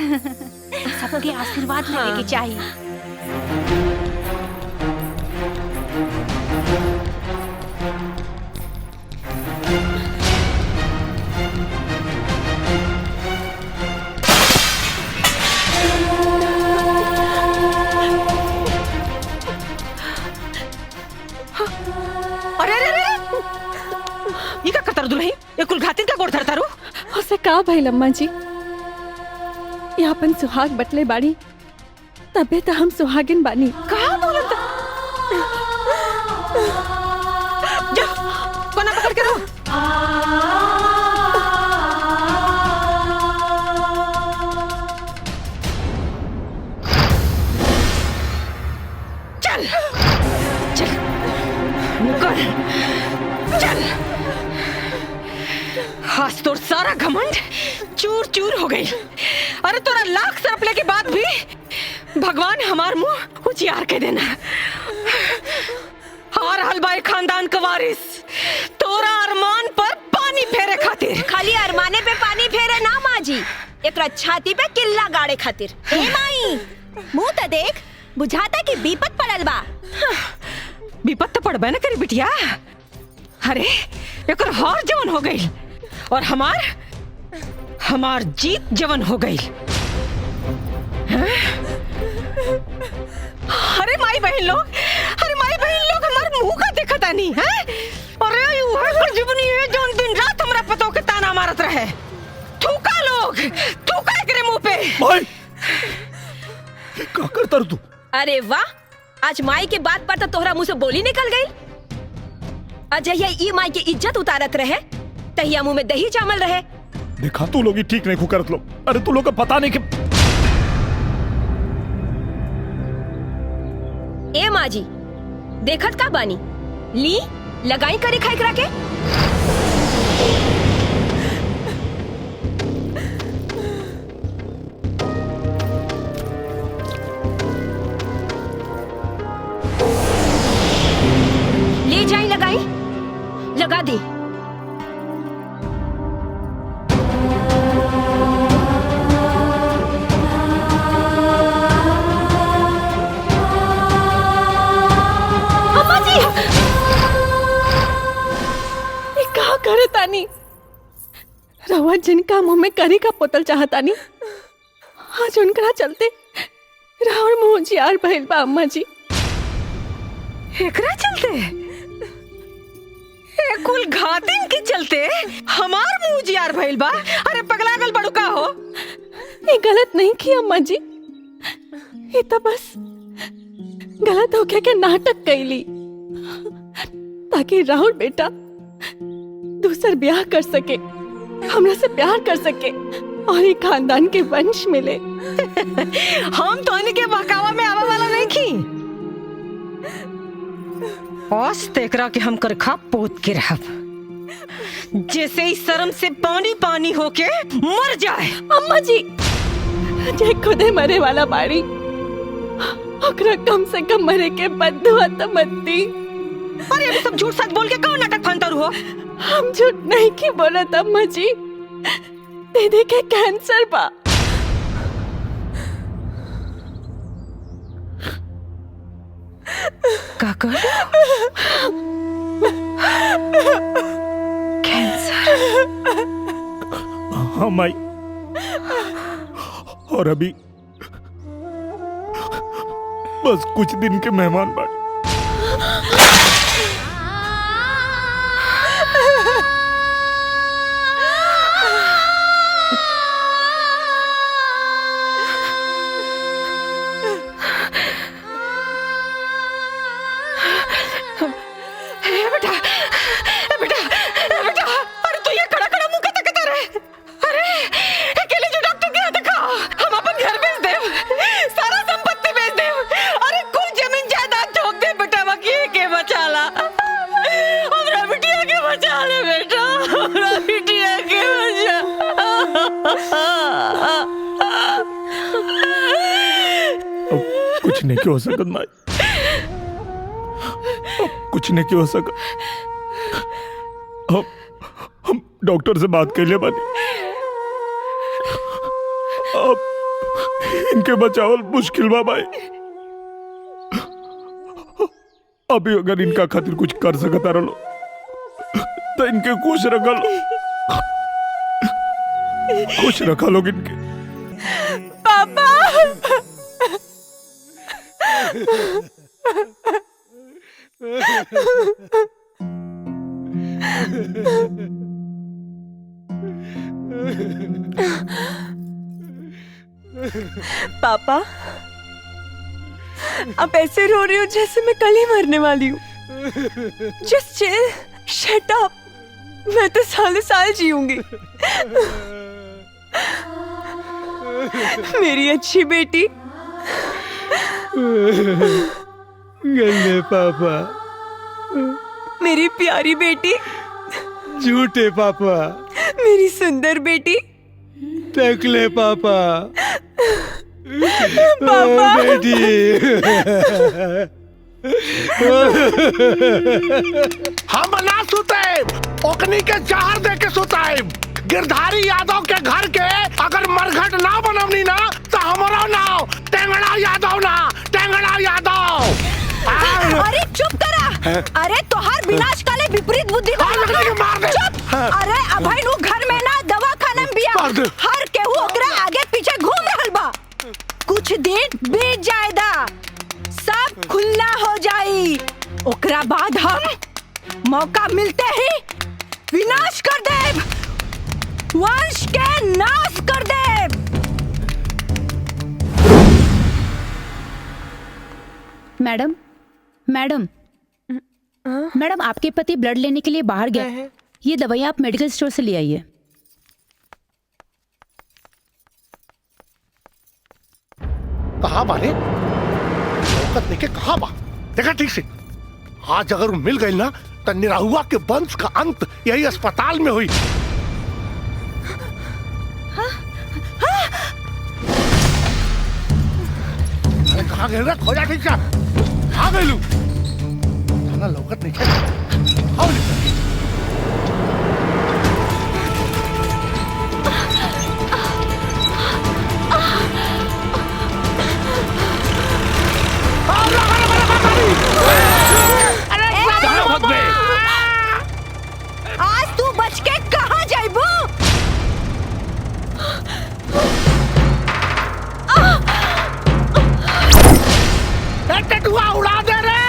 सबके आशीर्वाद लेने की चाहिए। अरे अरे अरे, ये का करता दुल्हन? ये कुल घातिन का गोड़ धरता रू? उसे कहा भाई लम्मा जी, ये अपन सुहाग बटले बाड़ी, तबे तो हम सुहागिन बानी। कहा बोलत? जा, कोना पकड़ के रो। चल, चल, निकल, चल। आज तो सारा घमंड चूर चूर हो गई। अरे तोरा लाख सरपले के बाद भी भगवान हमार मुंह उजियार के देना। हार हलवाई खानदान का वारिस तोरा अरमान पर पानी फेरे खातिर। खाली अरमाने पे पानी फेरे ना माँ जी, एकरा छाती पे किल्ला गाड़े खातिर। ए माई, मुंह तो देख, बुझाता कि विपत पड़ल बा। विपत तो पड़बे न करी बिटिया। अरे एकर हार जवन हो गई और हमार जीत जवन हो गई। अरे माई बहन लोग, हमार मुंह का देखता नहीं है। अरे वह जीवनी है जो दिन रात हमरा पतों के ताना मारत रहे। थूका लोग, थूका एकरे मुंह पे। भाई क्या करता तू? अरे वाह, आज माई के बात पर तो तोहरा मुंह से बोली निकल गई। अजय ई माई की इज्जत उतारत रहे, तहिया मुंह में दही चावल रहे। देखा तू लोग ठीक नहीं करत लोग। अरे तू लोग का पता नहीं कि ए माँ जी, देखत का बानी, ली लगाई करे खाई करा के। ले जाई लगाई, लगा दी। करे तानी रवा जिनका मुंह में करी का पोतल चाहतानी, आज उनकरा चलते रावण मुंह जियार भइल बा। अम्मा जी एकरा चलते, ए कुल घातिन के चलते हमार मुंह जियार भइल बा। अरे पगलागल बड़ू का हो? ये गलत नहीं की अम्मा जी, ये तो बस गलत होके के नाटक कैली ताकि राहुल बेटा दूसर ब्याह कर सके, हमरा से प्यार कर सके और एक खानदान के वंश मिले। हम तो इनके बहकावा में आवा वाला नहीं की। औस तेकरा के हम कर खा पोत के रहब, जैसे ही शर्म से पानी पानी होके मर जाए। अम्मा जी जे खुदे मरे वाला बाड़ी ओकरा कम से कम मरे के बदुआ तो मत दी। अरे अभी सब झूठ सच बोल के कौन नाटक फंतर हो? हम झूठ नहीं की बोलत अम्मा जी, दीदी के कैंसर बा। काका कैंसर? हाँ माई, और अभी बस कुछ दिन के मेहमान बाकी। कुछ नहीं क्यों हो सकत माई, कुछ नहीं क्यों हो सकत। हम डॉक्टर से बात कर ले बानी, अब इनके बचावल मुश्किल बा भाई। अभी अगर इनका खातिर कुछ कर सकता रहो तो इनके खुश रखा लो, खुश रखा लोग इनके। पापा पापा आप ऐसे रो रहे हो जैसे मैं कल ही मरने वाली हूँ। जस्ट चिल, शट अप, मैं तो सालों साल जीऊंगी। मेरी अच्छी बेटी। गंदे पापा, मेरी प्यारी बेटी। झूठे पापा, मेरी सुंदर बेटी। टकले पापा, पापा बेटी। हम ना सुते, ओकनी के जहर दे के सुताए। गिरधारी यादव के घर के अगर मरघट ना बनवनी ना तो हमारा नाम टेंगड़ा यादव ना, टेंगड़ा यादव। अरे चुप करा। अरे तोहार विनाश काले विपरीत बुद्धि को चुप। अरे अभय नु घर में ना दवाखाना में बिया, हर केहू ओकरा आगे पीछे घूम रहल बा। कुछ दिन बीत जाएदा, सब खुला हो जाई। ओकरा बाद हम मौका मिलते ही विनाश कर देब, वंश के नाश कर देब। मैडम, मैडम, मैडम आपके पति ब्लड लेने के लिए बाहर गया है। ये दवाई आप मेडिकल स्टोर से ले आइए। कहाँ बाने? औकत लेके कहाँ बा? देखा ठीक से। आज अगर वो मिल गई ना तो निराहुआ के वंश का अंत यही अस्पताल में हुई। अरे कहाँ गए रे? खोजा ठीक से। कहाँ गए लू? थाना लौकत नहीं है। आओ निकल। आज तू बच के कहाँ जाइबू? टटुआ उड़ा दे रे।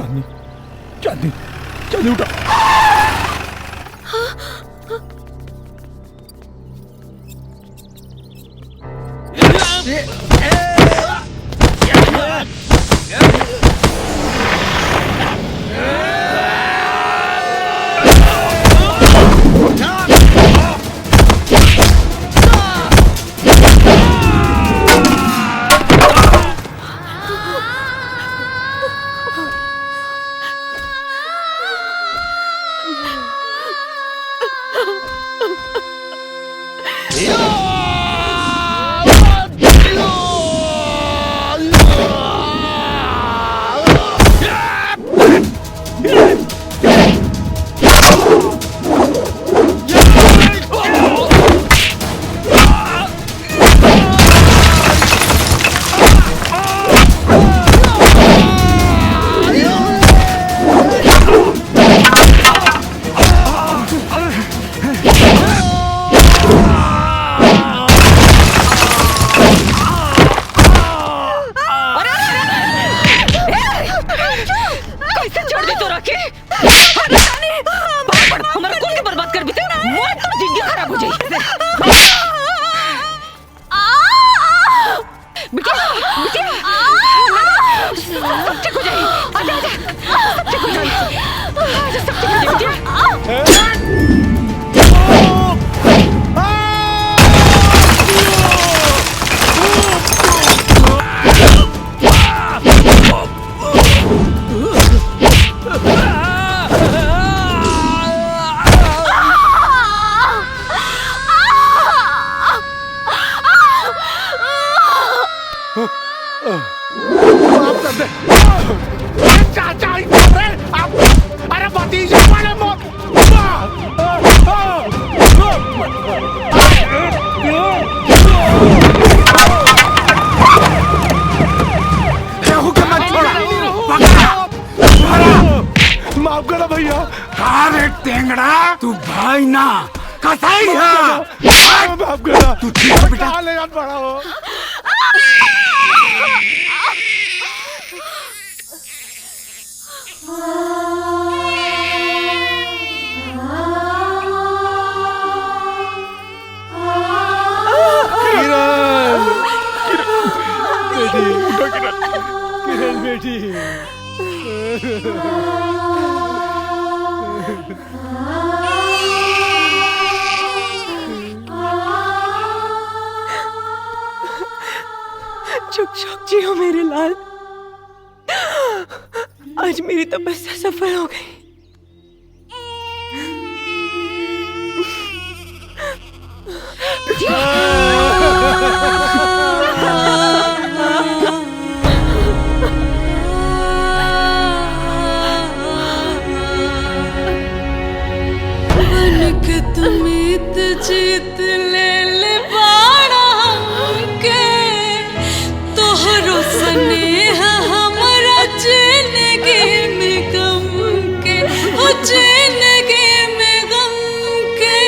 चांदनी चांदनी चांदनी उठा। माफ करो भैया। कहा रे टेंगड़ा, तू भाई ना कसाई है। माफ करो। तू ठीक है बेटा? ले जान पड़ा हो। किरण बेटी चुप चुप जियो मेरे लाल। आज मेरी तपस्या सफल हो गई। बनक तुमीत जीत ले बाड़ा हमके, तोहरो स्नेह हमरा जिंदगी में गम के, ओ जिंदगी में गम के।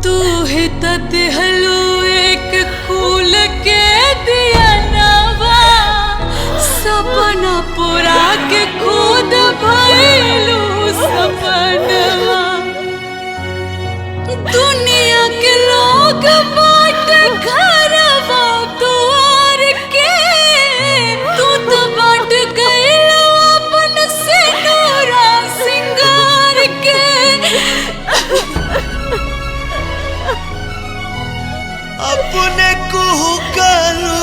तू ही तहलू एक फूल के दिया नवा, सपना पूरा के खुद भइलू सपनवा। दुनिया के लोग बाट घरवा दुआर के, तू तो बाट गइल अपन सिंदूरा सिंगार के। अपने कुहू करू,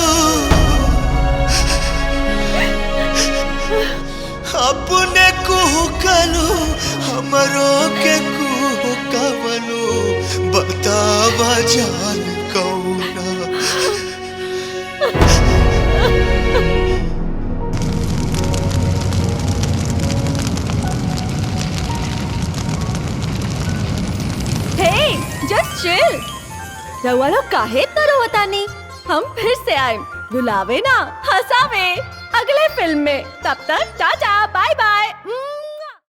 अपने कुहू करू, हमरो के कुहू कवनु, बतावा जान कौना। हे, जस्ट चिल। रउआ लोग काहे इतना रोवतानी? हम फिर से आए, बुलावे ना हंसावे अगले फिल्म में। तब तक टाटा बाय बाय।